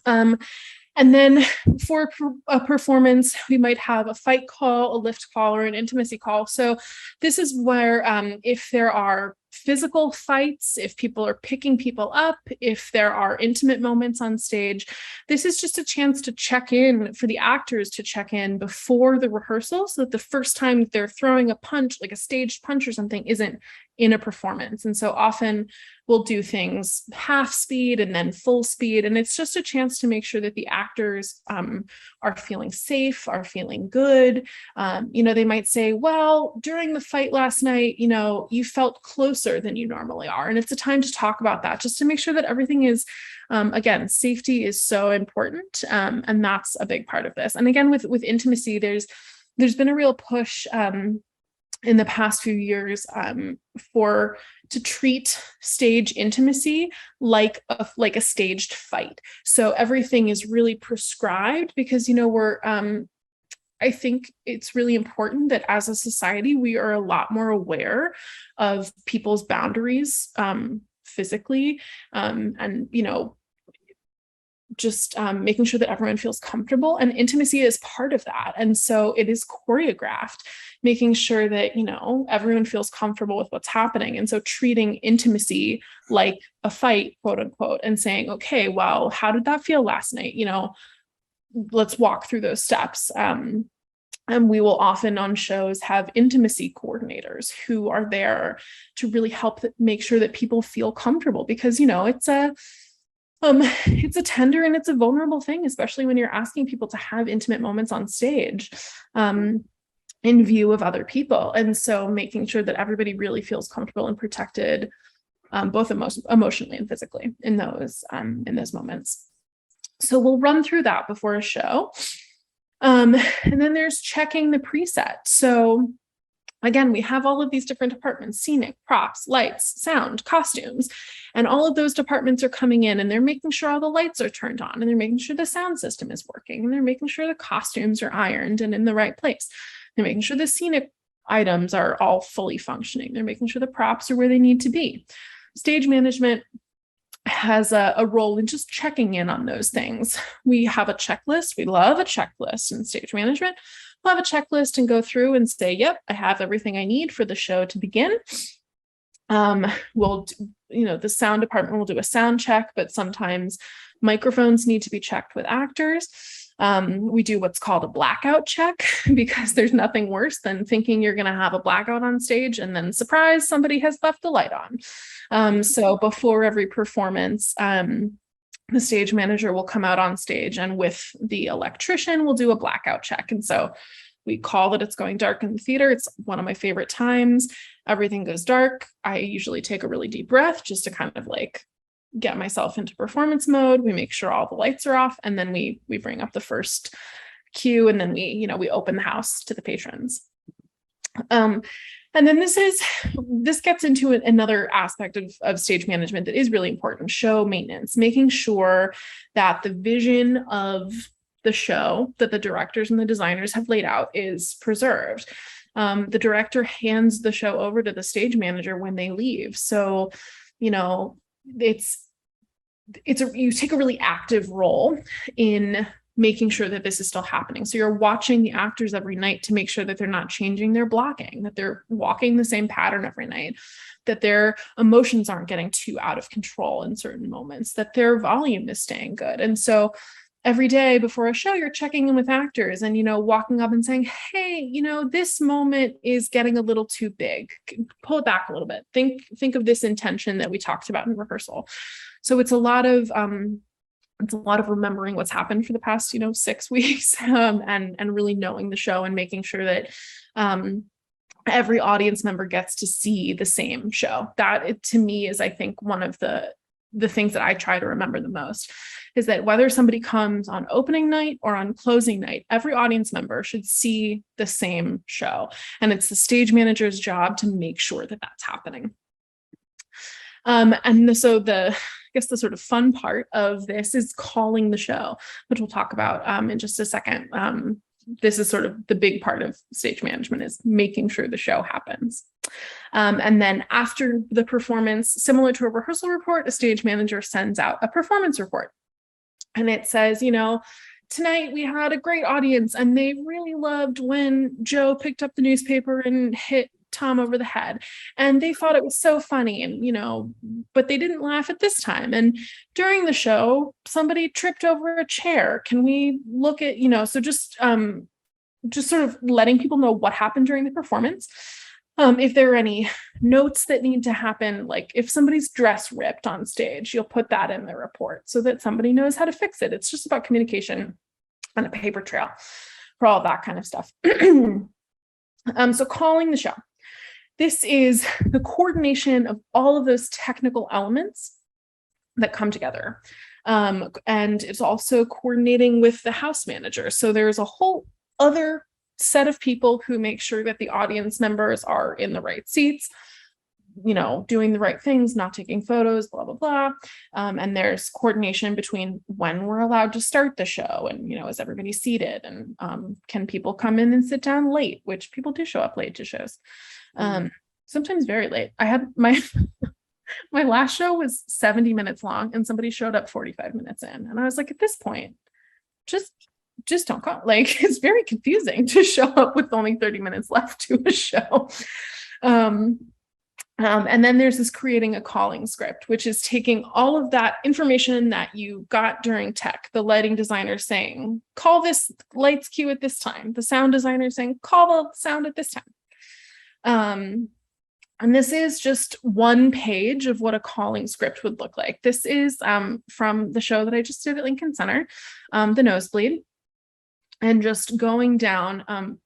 And then for a performance, we might have a fight call, a lift call, or an intimacy call. So this is where if there are physical fights, if people are picking people up, if there are intimate moments on stage, this is just a chance to check in, for the actors to check in before the rehearsal, so that the first time they're throwing a punch, like a staged punch or something, isn't in a performance. And so often we'll do things half speed and then full speed. And it's just a chance to make sure that the actors are feeling safe, are feeling good. They might say, well, during the fight last night, you felt closer than you normally are. And it's a time to talk about that, just to make sure that everything is, again, safety is so important. And that's a big part of this. And again, with intimacy, there's been a real push in the past few years to treat stage intimacy like a staged fight. So everything is really prescribed because, I think it's really important that as a society, we are a lot more aware of people's boundaries physically, and, just making sure that everyone feels comfortable, and intimacy is part of that. And so it is choreographed, making sure that, everyone feels comfortable with what's happening. And so treating intimacy like a fight, quote unquote, and saying, okay, well, how did that feel last night? Let's walk through those steps. And we will often on shows have intimacy coordinators who are there to really help make sure that people feel comfortable, because, it's a tender and it's a vulnerable thing, especially when you're asking people to have intimate moments on stage in view of other people. And so making sure that everybody really feels comfortable and protected, both emotionally and physically in those moments. So we'll run through that before a show. And then there's checking the preset. So again, we have all of these different departments: scenic, props, lights, sound, costumes, and all of those departments are coming in and they're making sure all the lights are turned on, and they're making sure the sound system is working, and they're making sure the costumes are ironed and in the right place. They're making sure the scenic items are all fully functioning. They're making sure the props are where they need to be. Stage management has a role in just checking in on those things. We have a checklist. We love a checklist in stage management. We'll have a checklist and go through and say, yep, I have everything I need for the show to begin. The sound department will do a sound check, but sometimes microphones need to be checked with actors. We do what's called a blackout check, because there's nothing worse than thinking you're going to have a blackout on stage and then surprise, somebody has left the light on. So before every performance, the stage manager will come out on stage, and with the electrician, we'll do a blackout check. And so we call that it's going dark in the theater. It's one of my favorite times. Everything goes dark. I usually take a really deep breath just to kind of get myself into performance mode. We make sure all the lights are off, and then we bring up the first cue, and then we open the house to the patrons. And then this gets into another aspect of stage management that is really important: show maintenance, making sure that the vision of the show that the directors and the designers have laid out is preserved. The director hands the show over to the stage manager when they leave. So, you take a really active role in making sure that this is still happening. So you're watching the actors every night to make sure that they're not changing their blocking, that they're walking the same pattern every night, that their emotions aren't getting too out of control in certain moments, that their volume is staying good. And so every day before a show, you're checking in with actors and, walking up and saying, hey, this moment is getting a little too big. Pull it back a little bit. Think of this intention that we talked about in rehearsal. So it's a lot of remembering what's happened for the past, 6 weeks, and really knowing the show and making sure that every audience member gets to see the same show. That, to me, is, I think, one of the things that I try to remember the most, is that whether somebody comes on opening night or on closing night, every audience member should see the same show. And it's the stage manager's job to make sure that that's happening. So the sort of fun part of this is calling the show, which we'll talk about in just a second. This is sort of the big part of stage management, is making sure the show happens. And then after the performance, similar to a rehearsal report, a stage manager sends out a performance report. And it says, tonight we had a great audience and they really loved when Joe picked up the newspaper and hit Tom over the head, and they thought it was so funny, and but they didn't laugh at this time. And during the show, somebody tripped over a chair. Can we look at, so just sort of letting people know what happened during the performance. If there are any notes that need to happen, like if somebody's dress ripped on stage, you'll put that in the report so that somebody knows how to fix it. It's just about communication and a paper trail for all that kind of stuff. So calling the show. This is the coordination of all of those technical elements that come together. And it's also coordinating with the house manager. So there's a whole other set of people who make sure that the audience members are in the right seats, you know, doing the right things, not taking photos, blah, blah, blah. And there's coordination between when we're allowed to start the show and, you know, is everybody seated, and can people come in and sit down late, which people do show up late to shows. Sometimes very late. I had my last show was 70 minutes long and somebody showed up 45 minutes in. And I was like, at this point, just don't come. Like, it's very confusing to show up with only 30 minutes left to a show. And then there's this creating a calling script, which is taking all of that information that you got during tech, the lighting designer saying, call this lights cue at this time. The sound designer saying, call the sound at this time. And this is just one page of what a calling script would look like. This is from the show that I just did at Lincoln Center, The Nosebleed, and just going down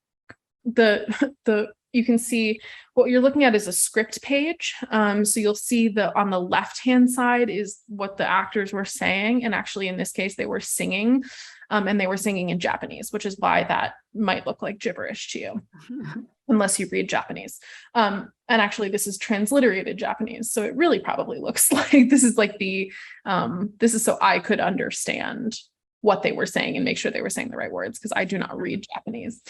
you can see what you're looking at is a script page. So you'll see on the left-hand side is what the actors were saying. And actually, in this case, they were singing, and they were singing in Japanese, which is why that might look like gibberish to you, unless you read Japanese. And actually, this is transliterated Japanese. So it really probably looks like this is like this is so I could understand what they were saying and make sure they were saying the right words, because I do not read Japanese.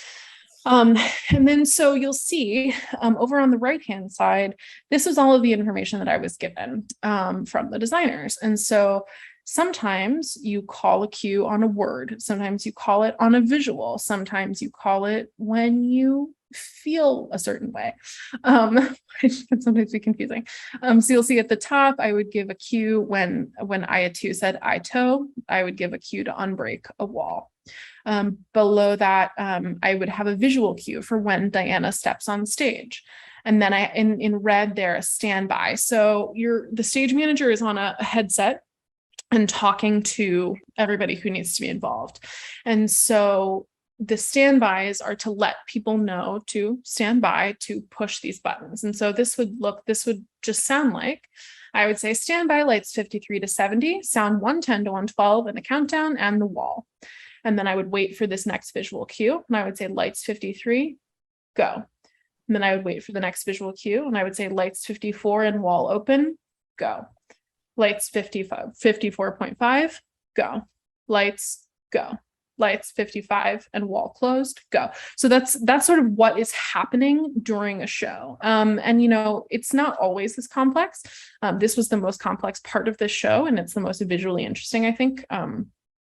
And then so you'll see over on the right-hand side, this is all of the information that I was given from the designers. And so sometimes you call a cue on a word, sometimes you call it on a visual, sometimes you call it when you feel a certain way, which can sometimes be confusing. So you'll see at the top, I would give a cue when Ayatu said Aito, I would give a cue to unbreak a wall. Below that, I would have a visual cue for when Diana steps on stage. And then in red there, a standby. So the stage manager is on a headset and talking to everybody who needs to be involved. And so the standbys are to let people know to stand by to push these buttons. And so this would just sound like, I would say standby lights 53 to 70, sound 110 to 112 in the countdown and the wall. And then I would wait for this next visual cue, and I would say lights 53, go. And then I would wait for the next visual cue, and I would say lights 54 and wall open, go. Lights 55, 54.5, go. Lights, go. Lights 55 and wall closed, go. So that's sort of what is happening during a show. And, you know, it's not always this complex. This was the most complex part of this show, and it's the most visually interesting, I think,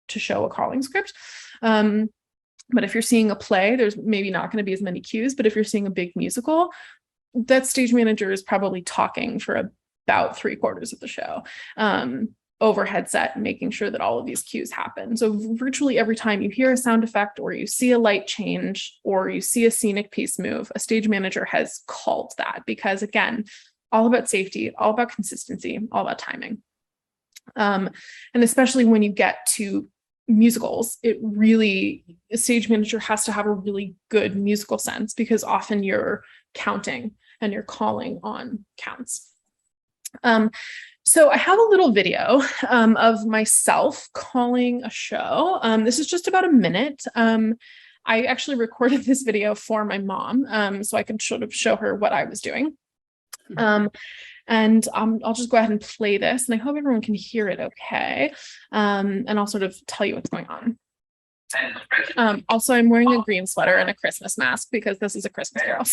to show a calling script. But if you're seeing a play, there's maybe not going to be as many cues, but if you're seeing a big musical, that stage manager is probably talking for about 3/4 of the show over headset, making sure that all of these cues happen. So virtually every time you hear a sound effect or you see a light change or you see a scenic piece move, a stage manager has called that, because again, all about safety, all about consistency, all about timing. And especially when you get to musicals, a stage manager has to have a really good musical sense, because often you're counting and you're calling on counts. So I have a little video of myself calling a show. This is just about a minute. I actually recorded this video for my mom, so I could sort of show her what I was doing. And I'll just go ahead and play this, and I hope everyone can hear it okay. And I'll sort of tell you what's going on. Also, I'm wearing a green sweater and a Christmas mask because this is a Christmas carol.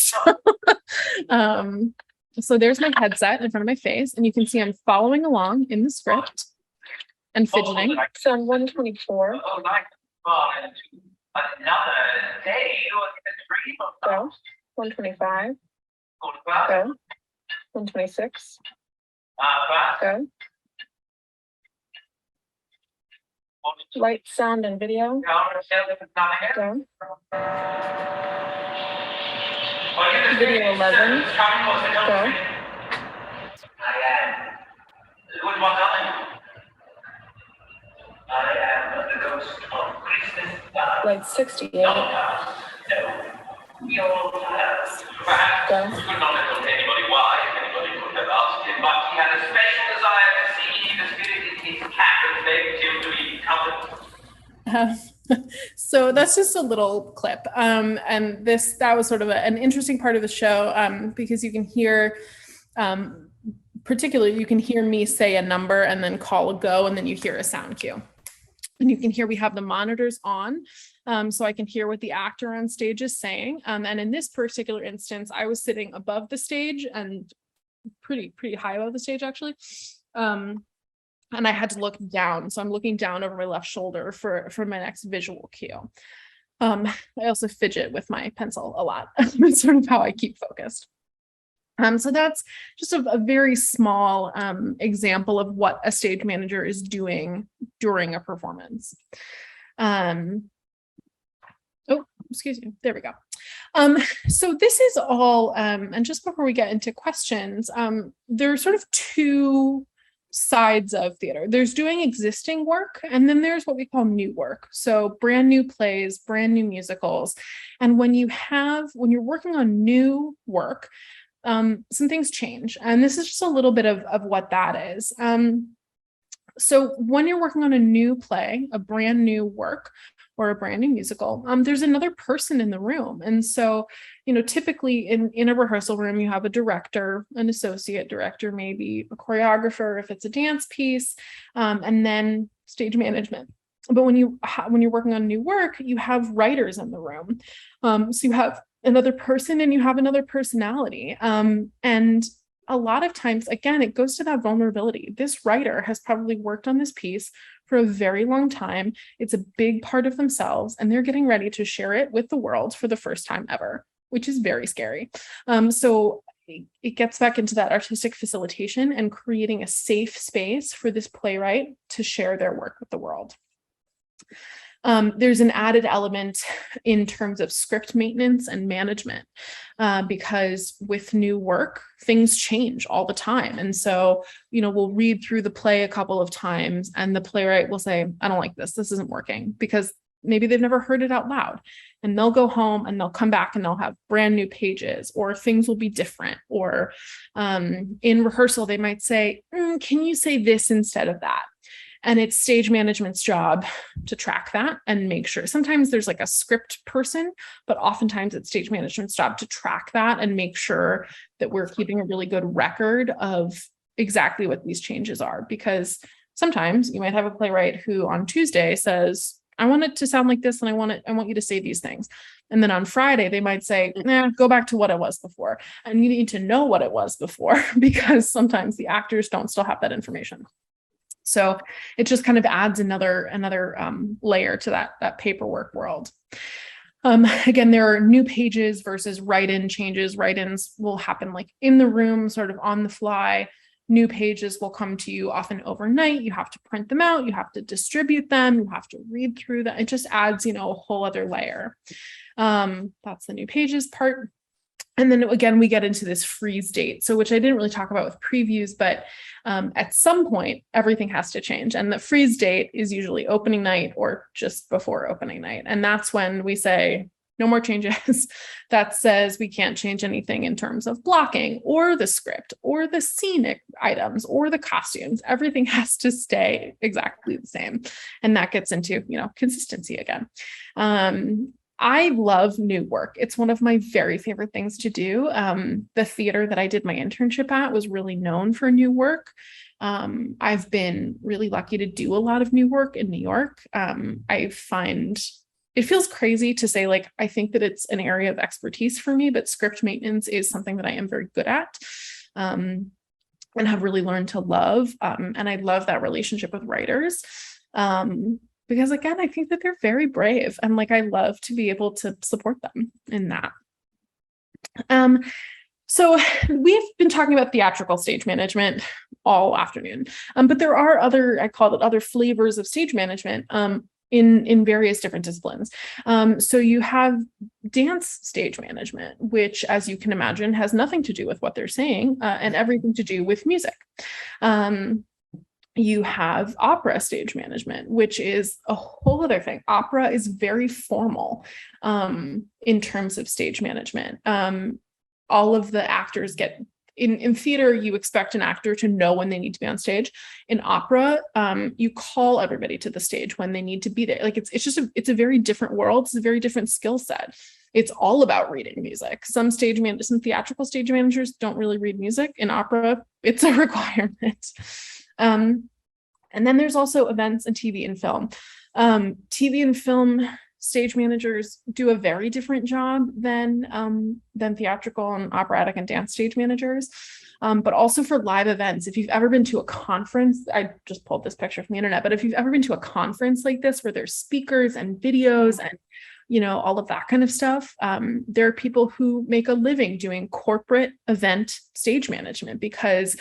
So there's my headset in front of my face, and you can see I'm following along in the script and fidgeting. So I'm 124. Go. 125. Go. 126. Go. Light, sound, and video. Go. Video 11. Go. Like 68. Go. So that's just a little clip. And that was sort of an interesting part of the show, because you can hear, particularly you can hear me say a number and then call a go, and then you hear a sound cue. And you can hear we have the monitors on, so I can hear what the actor on stage is saying. And in this particular instance, I was sitting above the stage and pretty high above the stage, actually. And I had to look down. So I'm looking down over my left shoulder for my next visual cue. I also fidget with my pencil a lot. That's sort of how I keep focused. So that's just a very small example of what a stage manager is doing during a performance. Oh, excuse me. There we go. So this is all, and just before we get into questions, there are sort of two sides of theater. There's doing existing work, and then there's what we call new work. So brand new plays, brand new musicals. And when you're working on new work, some things change. And this is just a little bit of what that is. So when you're working on a new play, a brand new work, or a brand new musical, there's another person in the room. And so, typically in a rehearsal room, you have a director, an associate director, maybe a choreographer if it's a dance piece, and then stage management. But when you're working on new work, you have writers in the room. So you have another person and you have another personality. And a lot of times, again, it goes to that vulnerability. This writer has probably worked on this piece for a very long time. It's a big part of themselves, and they're getting ready to share it with the world for the first time ever, which is very scary. So it gets back into that artistic facilitation and creating a safe space for this playwright to share their work with the world. There's an added element in terms of script maintenance and management, because with new work, things change all the time. And so, we'll read through the play a couple of times and the playwright will say, I don't like this. This isn't working, because maybe they've never heard it out loud. And they'll go home and they'll come back and they'll have brand new pages, or things will be different. Or in rehearsal, they might say, can you say this instead of that? And it's stage management's job to track that and make sure. Sometimes there's like a script person, but oftentimes it's stage management's job to track that and make sure that we're keeping a really good record of exactly what these changes are. Because sometimes you might have a playwright who on Tuesday says, I want it to sound like this, and I want you to say these things. And then on Friday, they might say, go back to what it was before. And you need to know what it was before, because sometimes the actors don't still have that information. So it just kind of adds another layer to that paperwork world. Again, there are new pages versus write-in changes. Write-ins will happen like in the room, sort of on the fly. New pages will come to you often overnight. You have to print them out. You have to distribute them. You have to read through them. It just adds, a whole other layer. That's the new pages part. And then again, we get into this freeze date. So which I didn't really talk about with previews, but at some point, everything has to change. And the freeze date is usually opening night or just before opening night. And that's when we say, no more changes. That says we can't change anything in terms of blocking or the script or the scenic items or the costumes. Everything has to stay exactly the same. And that gets into, consistency again. I love new work. It's one of my very favorite things to do. The theater that I did my internship at was really known for new work. I've been really lucky to do a lot of new work in New York. I find it feels crazy to say, like, I think that it's an area of expertise for me, but script maintenance is something that I am very good at. And have really learned to love. And I love that relationship with writers. Because again, I think that they're very brave, and I love to be able to support them in that. So we've been talking about theatrical stage management all afternoon, but there are other, I call it other flavors of stage management. in various different disciplines. So you have dance stage management, which, as you can imagine, has nothing to do with what they're saying and everything to do with music. You have opera stage management, which is a whole other thing. Opera is very formal in terms of stage management. All of the actors get in theater, you expect an actor to know when they need to be on stage. In opera, you call everybody to the stage when they need to be there. Like it's a very different world. It's a very different skill set. It's all about reading music. Some theatrical stage managers don't really read music. In opera, it's a requirement. And then there's also events and TV and film. TV and film stage managers do a very different job than theatrical and operatic and dance stage managers. But also for live events, if you've ever been to a conference, I just pulled this picture from the internet, but if you've ever been to a conference like this where there's speakers and videos and all of that kind of stuff, there are people who make a living doing corporate event stage management because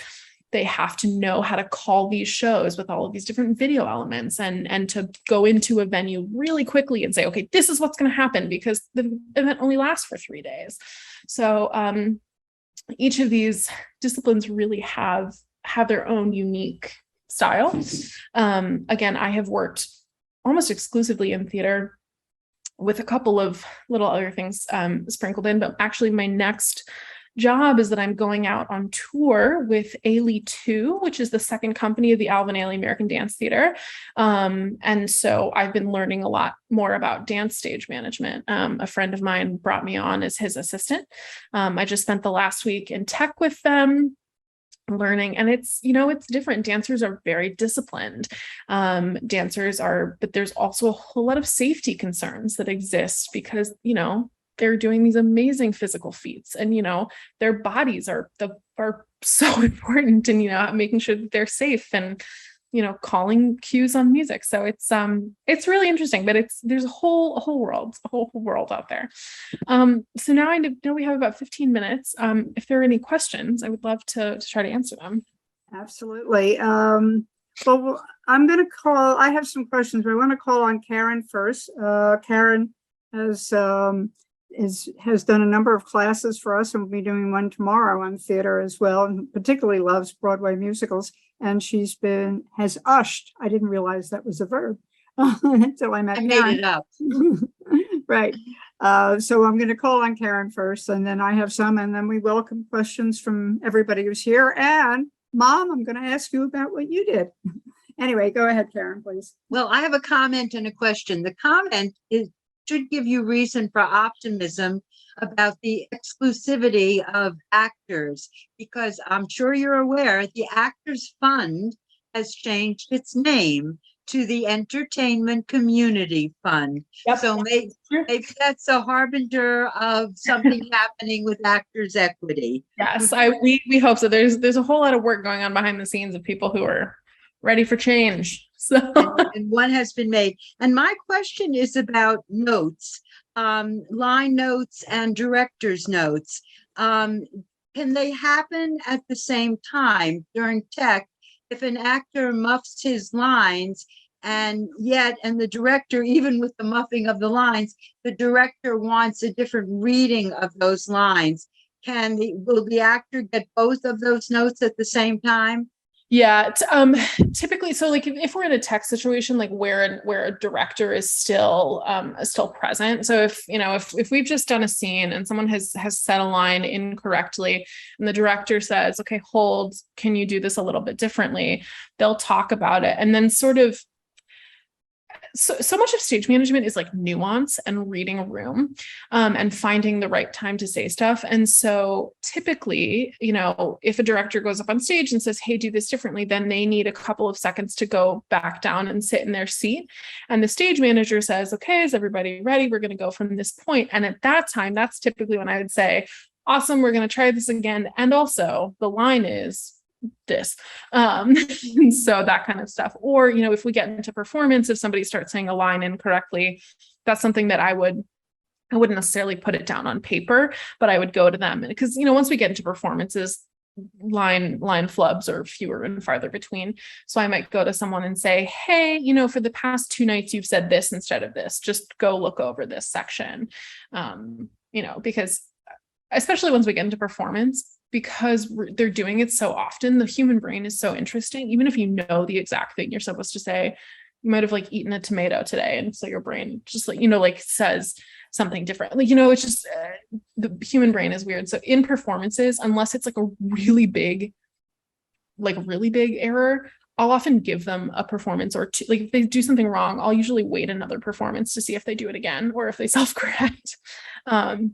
they have to know how to call these shows with all of these different video elements and to go into a venue really quickly and say, okay, this is what's going to happen because the event only lasts for 3 days. So each of these disciplines really have their own unique style. Again, I have worked almost exclusively in theater with a couple of little other things sprinkled in, but actually my next job is that I'm going out on tour with LEAH, which is the second company of the Alvin Ailey American Dance Theater. And so I've been learning a lot more about dance stage management. A friend of mine brought me on as his assistant. I just spent the last week in tech with them, learning, and it's different. Dancers are very disciplined. But there's also a whole lot of safety concerns that exist because, they're doing these amazing physical feats and, their bodies are so important and, making sure that they're safe and, calling cues on music. So it's really interesting, but there's a whole world out there. So now I know we have about 15 minutes. If there are any questions, I would love to try to answer them. Absolutely. Well, I'm going to I have some questions, but I want to call on Karen first. Karen has done a number of classes for us and will be doing one tomorrow on theater as well, and particularly loves Broadway musicals. And has ushed. I didn't realize that was a verb until I met Karen. Made it up. Right. So I'm going to call on Karen first, and then I have some, and then we welcome questions from everybody who's here. And Mom, I'm going to ask you about what you did. Anyway, go ahead, Karen, please. Well, I have a comment and a question. The comment should give you reason for optimism about the exclusivity of actors, because I'm sure you're aware the Actors Fund has changed its name to the Entertainment Community Fund. Yep. So maybe that's a harbinger of something happening with actors' equity. Yes, we hope so. There's a whole lot of work going on behind the scenes of people who are ready for change. So and one has been made. And my question is about notes, line notes and director's notes. Can they happen at the same time during tech if an actor muffs his lines and the director, even with the muffing of the lines, the director wants a different reading of those lines? Will the actor get both of those notes at the same time? Yeah, typically, so like if we're in a tech situation, like where a director is still present. So if we've just done a scene and someone has said a line incorrectly, and the director says, "Okay, hold, can you do this a little bit differently?" They'll talk about it, and then sort of. So much of stage management is like nuance and reading a room and finding the right time to say stuff. And so typically, if a director goes up on stage and says, "Hey, do this differently," then they need a couple of seconds to go back down and sit in their seat. And the stage manager says, "Okay, is everybody ready? We're going to go from this point." And at that time, that's typically when I would say, "Awesome, we're going to try this again. And also the line is this." So that kind of stuff. Or, if we get into performance, if somebody starts saying a line incorrectly, that's something that I wouldn't necessarily put it down on paper, but I would go to them. Because, once we get into performances, line flubs are fewer and farther between. So I might go to someone and say, hey, for the past 2 nights, you've said this instead of this, just go look over this section. Because especially once we get into performance, because they're doing it so often, the human brain is so interesting. Even if you know the exact thing you're supposed to say, you might have like eaten a tomato today. And so your brain just like, says something different. It's just the human brain is weird. So in performances, unless it's like a really big error, I'll often give them a performance or two. Like if they do something wrong, I'll usually wait another performance to see if they do it again or if they self-correct.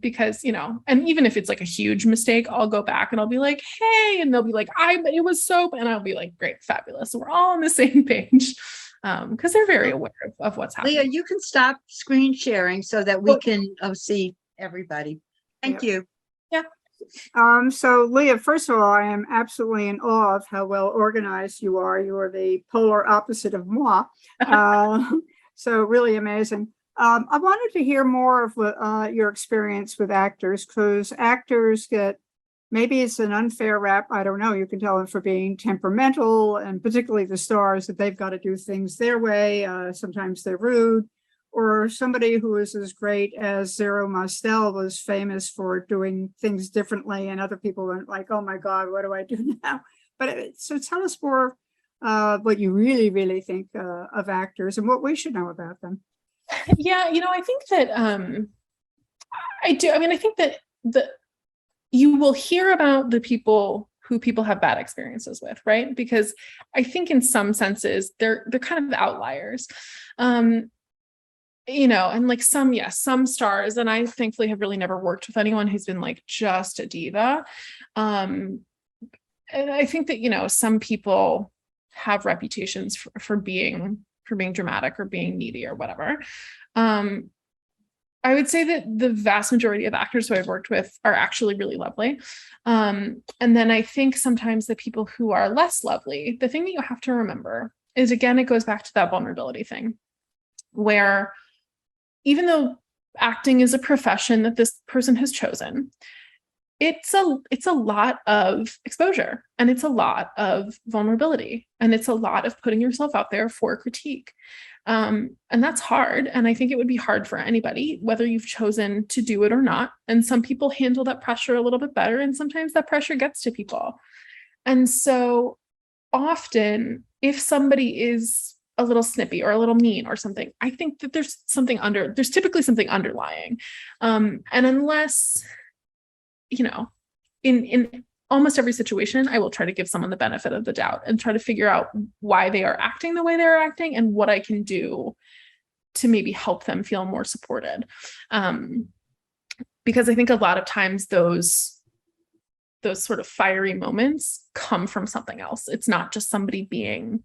Because, and even if it's like a huge mistake, I'll go back and I'll be like, hey, and they'll be like, it was soap. And I'll be like, great, fabulous. So we're all on the same page. Because they're very aware of what's happening. Leah, you can stop screen sharing so that we can see everybody. Thank you. Yeah. So Leah, first of all, I am absolutely in awe of how well organized you are. You are the polar opposite of moi. So really amazing. I wanted to hear more of your experience with actors, because actors get, maybe it's an unfair rap, I don't know, you can tell them for being temperamental, and particularly the stars, that they've got to do things their way. Sometimes they're rude. Or somebody who is as great as Zero Mostel was famous for doing things differently, and other people went like, oh my God, what do I do now? But so tell us more what you really, really think of actors and what we should know about them. Yeah, I think that I do. I mean, I think that you will hear about the people who people have bad experiences with, right? Because I think in some senses they're kind of outliers. And like some stars, and I thankfully have really never worked with anyone who's been like just a diva. And I think that, some people have reputations for being dramatic or being needy or whatever. I would say that the vast majority of actors who I've worked with are actually really lovely. And then I think sometimes the people who are less lovely, the thing that you have to remember is, again, it goes back to that vulnerability thing, where even though acting is a profession that this person has chosen, it's a lot of exposure, and it's a lot of vulnerability, and it's a lot of putting yourself out there for critique. And that's hard. And I think it would be hard for anybody, whether you've chosen to do it or not. And some people handle that pressure a little bit better, and sometimes that pressure gets to people. And so often, if somebody is a little snippy or a little mean or something, I think that there's typically something underlying. And unless, in almost every situation, I will try to give someone the benefit of the doubt and try to figure out why they are acting the way they're acting and what I can do to maybe help them feel more supported. Because I think a lot of times those sort of fiery moments come from something else. It's not just somebody being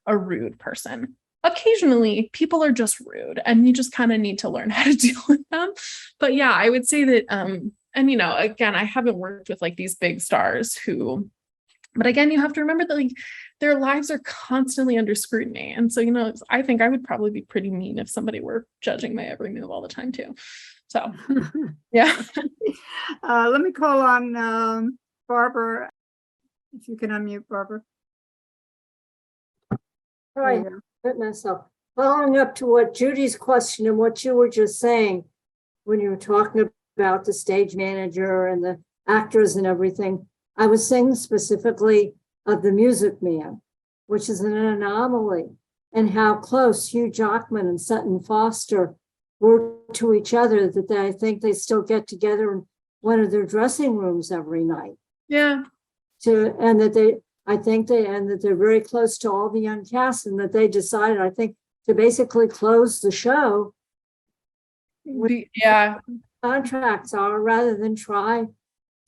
a rude person. Occasionally people are just rude, and you just kind of need to learn how to deal with them. But yeah, I would say that, and again, I haven't worked with like these big stars but again, you have to remember that like their lives are constantly under scrutiny. And so, I think I would probably be pretty mean if somebody were judging my every move all the time too. So yeah. Let me call on Barbara. If you can unmute, Barbara. Right, myself. Following up to what Judy's question and what you were just saying, when you were talking about the stage manager and the actors and everything, I was saying specifically of the Music Man, which is an anomaly, and how close Hugh Jackman and Sutton Foster were to each other, that I think they still get together in one of their dressing rooms every night. Yeah. And that they're very close to all the young cast, and that they decided, I think, to basically close the show. Yeah. Contracts are, rather than try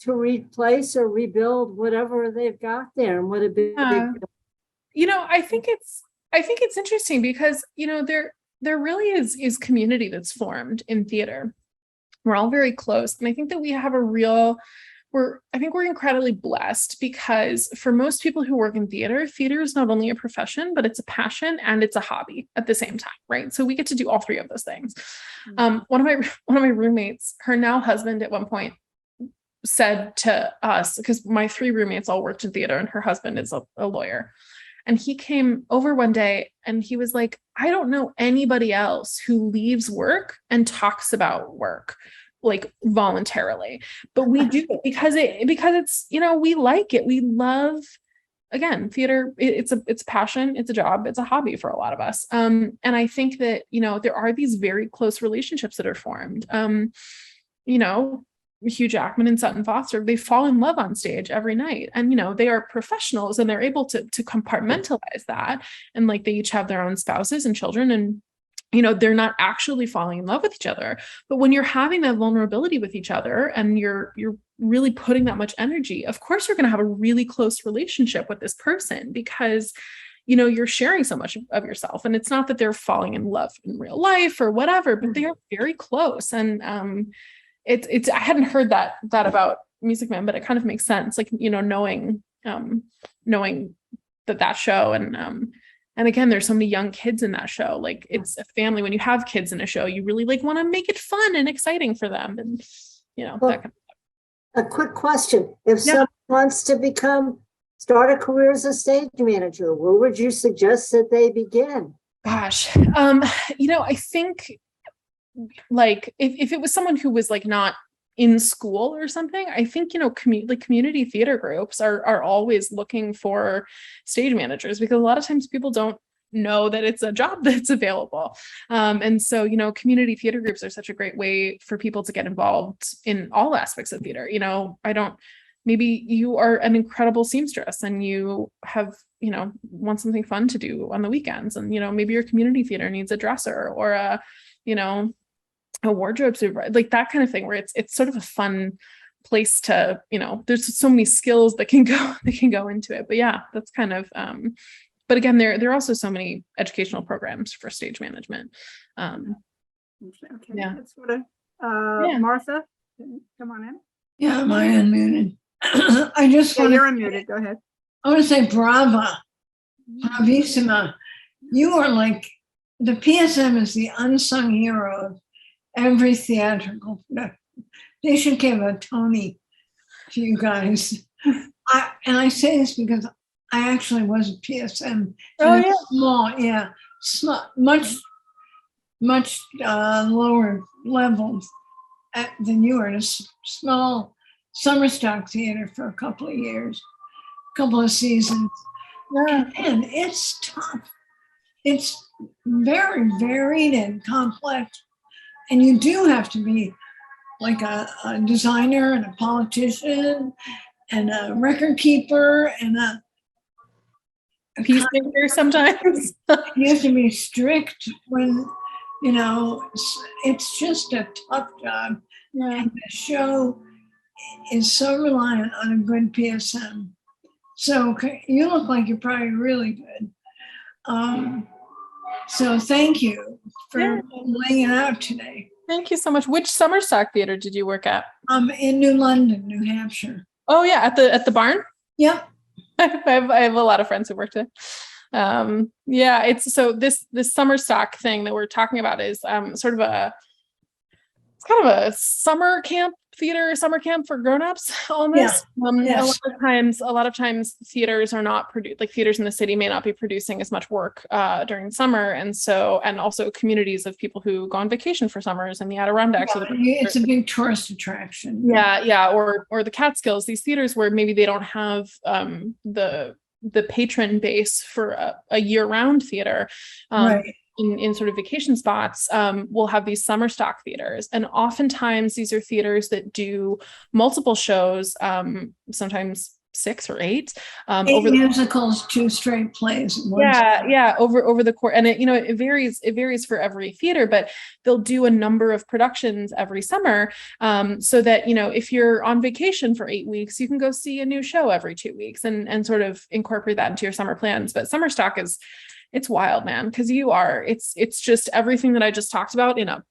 to replace or rebuild whatever they've got there. And what a big, I think it's interesting because, there really is community that's formed in theater. We're all very close. And I think that we have we're incredibly blessed, because for most people who work in theater is not only a profession, but it's a passion and it's a hobby at the same time, right? So we get to do all three of those things. One of my roommates, her now husband at one point, said to us, because my 3 roommates all worked in theater and her husband is a lawyer. And he came over one day and he was like, I don't know anybody else who leaves work and talks about work like voluntarily, but we do it because it's, we like it. We love, again, theater. It's a passion. It's a job. It's a hobby for a lot of us. And I think that, there are these very close relationships that are formed. Hugh Jackman and Sutton Foster, they fall in love on stage every night, and they are professionals and they're able to compartmentalize that, and like they each have their own spouses and children, and they're not actually falling in love with each other. But when you're having that vulnerability with each other and you're really putting that much energy, of course you're going to have a really close relationship with this person, because you're sharing so much of yourself. And it's not that they're falling in love in real life or whatever, but they are very close. And it's I hadn't heard that about Music Man, but it kind of makes sense, like knowing that show, and again, there's so many young kids in that show. Like, it's a family. When you have kids in a show, you really like want to make it fun and exciting for them, and Well, that kind of. A quick question. If someone wants to start a career as a stage manager, where would you suggest that they begin? Gosh, I think, like, if it was someone who was like not in school or something, I think, community theater groups are always looking for stage managers, because a lot of times people don't know that it's a job that's available. And so, community theater groups are such a great way for people to get involved in all aspects of theater. Maybe you are an incredible seamstress and you have, want something fun to do on the weekends, and, maybe your community theater needs a dresser or a wardrobe super, like that kind of thing, where it's sort of a fun place to, there's so many skills that can go into it. But yeah, that's kind of, but again, there are also so many educational programs for stage management. Okay. Yeah. Let's go to Martha. Come on in. Yeah, am I unmuted? I just want You're to, unmuted. Go ahead. I want to say brava, bravissima. You are like, the PSM is the unsung hero of every theatrical production. They should give a Tony to you guys. I say this because I actually was a PSM. Much lower levels than you were, in a small summer stock theater for a couple of years, couple of seasons. Yeah. And it's tough. It's very varied and complex. And you do have to be like a designer and a politician and a record keeper and a peacemaker sometimes. You have to be strict when, it's just a tough job. Yeah. And the show is so reliant on a good PSM. So you look like you're probably really good. So thank you for laying it out today. Thank you so much. Which summer stock theater did you work at? In New London, New Hampshire. Oh yeah, at the barn? Yep. I have a lot of friends who worked there. It's so this summer stock thing that we're talking about is sort of kind of a summer camp for grownups almost. Yes. A lot of times theaters are not like theaters in the city may not be producing as much work during summer, and also communities of people who go on vacation for summers in the Adirondacks. It's a big tourist attraction. Or the Catskills, these theaters where maybe they don't have the patron base for a year-round theater. Right. In sort of vacation spots, we'll have these summer stock theaters. And oftentimes these are theaters that do multiple shows, sometimes 6 or 8. Over musicals, 2 straight plays. Over the course. And it varies for every theater, but they'll do a number of productions every summer, so that, if you're on vacation for 8 weeks, you can go see a new show every 2 weeks and sort of incorporate that into your summer plans. But summer stock it's wild, man, because it's just everything that I just talked about in a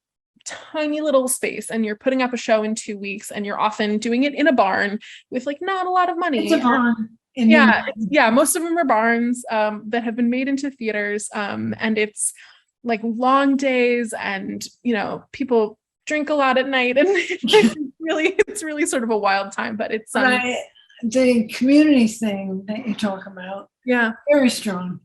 tiny little space, and you're putting up a show in 2 weeks, and you're often doing it in a barn with like not a lot of money. It's a barn. Most of them are barns that have been made into theaters, and it's like long days, and people drink a lot at night, and it's really sort of a wild time, but it's Right. The community thing that you talk about, yeah, very strong,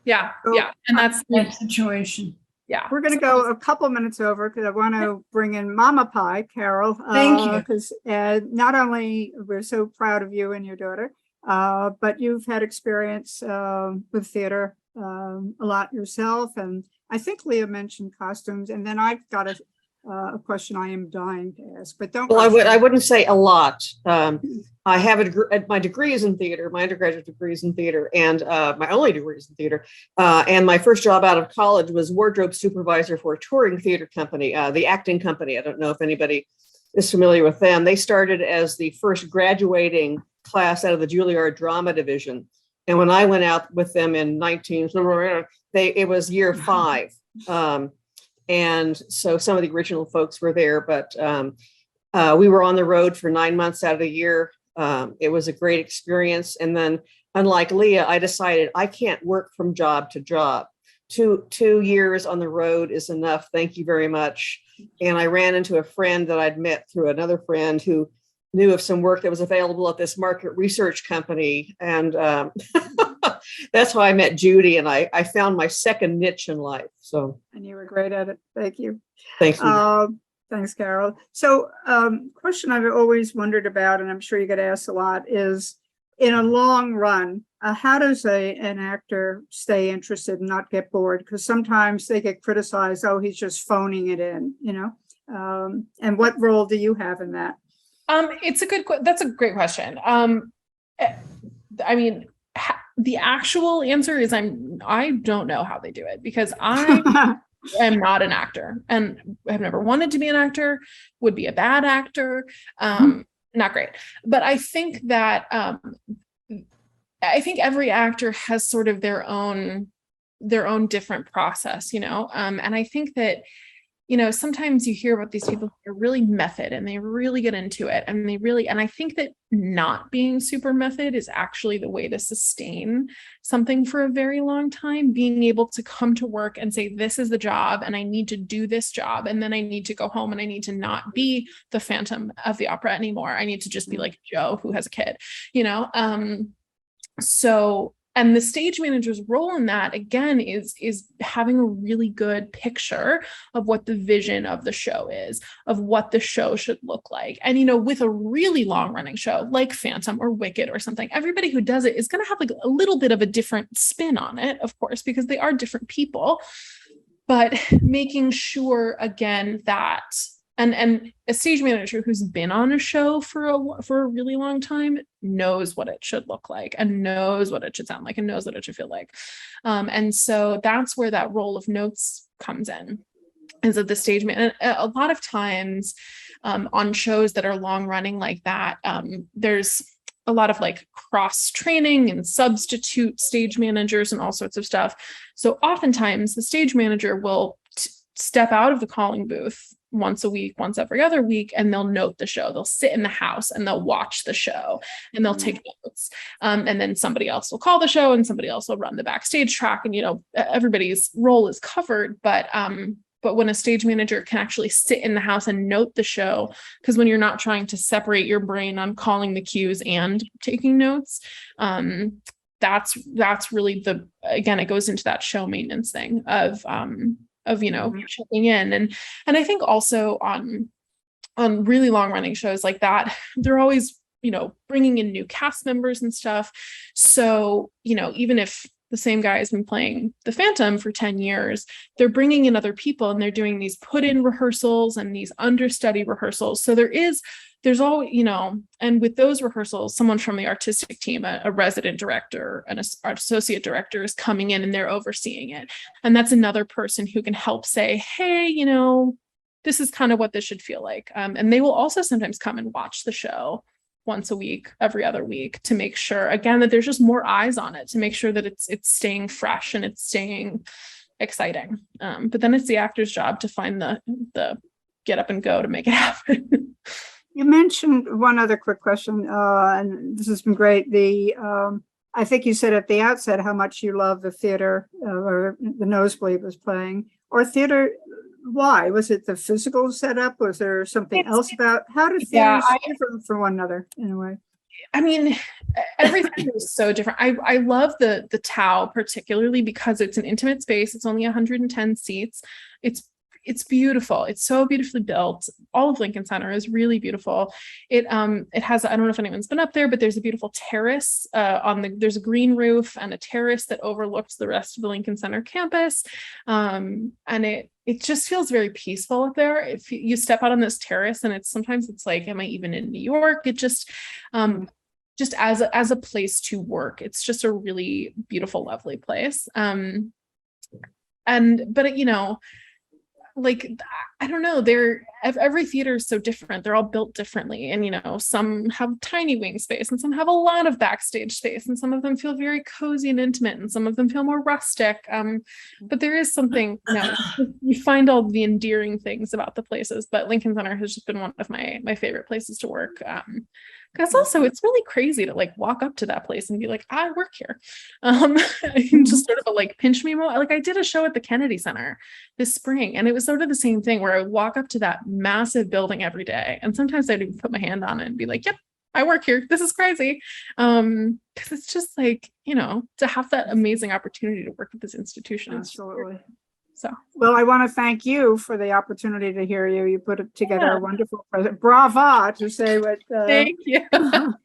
yeah, So, yeah. And that's that situation. yeah. We're going to go a couple minutes over because I want to bring in Mama Pie, Carol. Thank you. Because not only we're so proud of you and your daughter, but you've had experience with theater a lot yourself. And I think Leah mentioned costumes. And then I've got a question I am dying to ask, but don't. Well, rush I me. wouldn't say a lot. I have my degree is in theater, my undergraduate degree is in theater, and my only degree is in theater. And my first job out of college was wardrobe supervisor for a touring theater company, the Acting Company. I don't know if anybody is familiar with them. They started as the first graduating class out of the Juilliard Drama Division. And when I went out with them in it was year 5. And so some of the original folks were there, but we were on the road for 9 months out of the year. It was a great experience. And then, unlike Leah, I decided I can't work from job to job. Two years on the road is enough. Thank you very much. And I ran into a friend that I'd met through another friend who knew of some work that was available at this market research company. And that's how I met Judy, and I found my second niche in life. So, And you were great at it. Thank you. thank you. Thanks, Carol. So, question I've always wondered about, and I'm sure you get asked a lot, is in a long run, how does an actor stay interested and not get bored? Because sometimes they get criticized, oh, he's just phoning it in, you know? And what role do you have in that? That's a great question. I mean, the actual answer is I don't know how they do it, because I am not an actor and have never wanted to be an actor, would be a bad actor. Not great. But I think that I think every actor has sort of their own different process, you know? And I think that, you know, sometimes you hear about these people who are really method and they really get into it, and I think that not being super method is actually the way to sustain something for a very long time. Being able to come to work and say, this is the job and I need to do this job, and then I need to go home and I need to not be the Phantom of the Opera anymore. I need to just be like Joe who has a kid, you know? And the stage manager's role in that, again, is having a really good picture of what the vision of the show is, of what the show should look like. And, you know, with a really long running show like Phantom or Wicked or something, everybody who does it is going to have like a little bit of a different spin on it, of course, because they are different people. But making sure, again, that and a stage manager who's been on a show for a really long time knows what it should look like, and knows what it should sound like, and knows what it should feel like. And so that's where that role of notes comes in, is that the stage man. A lot of times on shows that are long running like that, there's a lot of like cross training and substitute stage managers and all sorts of stuff. So oftentimes the stage manager will step out of the calling booth once a week, once every other week, and they'll note the show. They'll sit in the house and they'll watch the show and they'll take notes. And then somebody else will call the show and somebody else will run the backstage track, and, you know, everybody's role is covered. But when a stage manager can actually sit in the house and note the show, because when you're not trying to separate your brain on calling the cues and taking notes, that's really again, it goes into that show maintenance thing of you know, checking in. And I think also on really long running shows like that, they're always, you know, bringing in new cast members and stuff. So, you know, even if the same guy has been playing the Phantom for 10 years, they're bringing in other people and they're doing these put in rehearsals and these understudy rehearsals. So there's always, you know, and with those rehearsals, someone from the artistic team, a resident director, an associate director is coming in and they're overseeing it. And that's another person who can help say, hey, you know, this is kind of what this should feel like. And they will also sometimes come and watch the show once a week, every other week, to make sure, again, that there's just more eyes on it, to make sure that it's staying fresh and it's staying exciting. But then it's the actor's job to find the get up and go to make it happen. You mentioned one other quick question, and this has been great. I think you said at the outset how much you love the theater, or the Nosebleed was playing, or theater Why? Was it the physical setup? Was there something It's- else about, how do Yeah, theaters differ from one another in a way? I mean, everything is so different. I love the Tao particularly because it's an intimate space. It's only 110 seats. It's beautiful. It's so beautifully built. All of Lincoln Center is really beautiful. It has, I don't know if anyone's been up there, but there's a beautiful terrace there's a green roof and a terrace that overlooks the rest of the Lincoln Center campus. And it just feels very peaceful up there. If you step out on this terrace and sometimes it's like, am I even in New York? It just as a place to work, it's just a really beautiful, lovely place. But you know, like, I don't know, every theater is so different. They're all built differently. And, you know, some have tiny wing space and some have a lot of backstage space and some of them feel very cozy and intimate and some of them feel more rustic. But there is something, you know, you find all the endearing things about the places, but Lincoln Center has just been one of my favorite places to work. Because also it's really crazy to like walk up to that place and be like, I work here. Just sort of a like pinch me moment. Like I did a show at the Kennedy Center this spring and it was sort of the same thing where I would walk up to that massive building every day. And sometimes I'd even put my hand on it and be like, yep, I work here. This is crazy. Because it's just like, you know, to have that amazing opportunity to work at this institution. Absolutely. So, well, I want to thank you for the opportunity to hear you. You put together a wonderful present. Brava, to say what. Thank you. What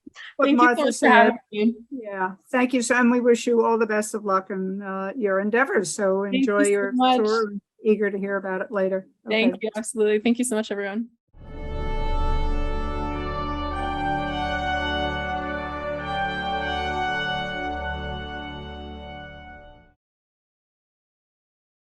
Thank Martha you for said. having me. Yeah, thank you. So, and we wish you all the best of luck in your endeavors. So Thank enjoy you so your much. tour. Eager to hear about it later. Thank you. Absolutely. Thank you so much, everyone.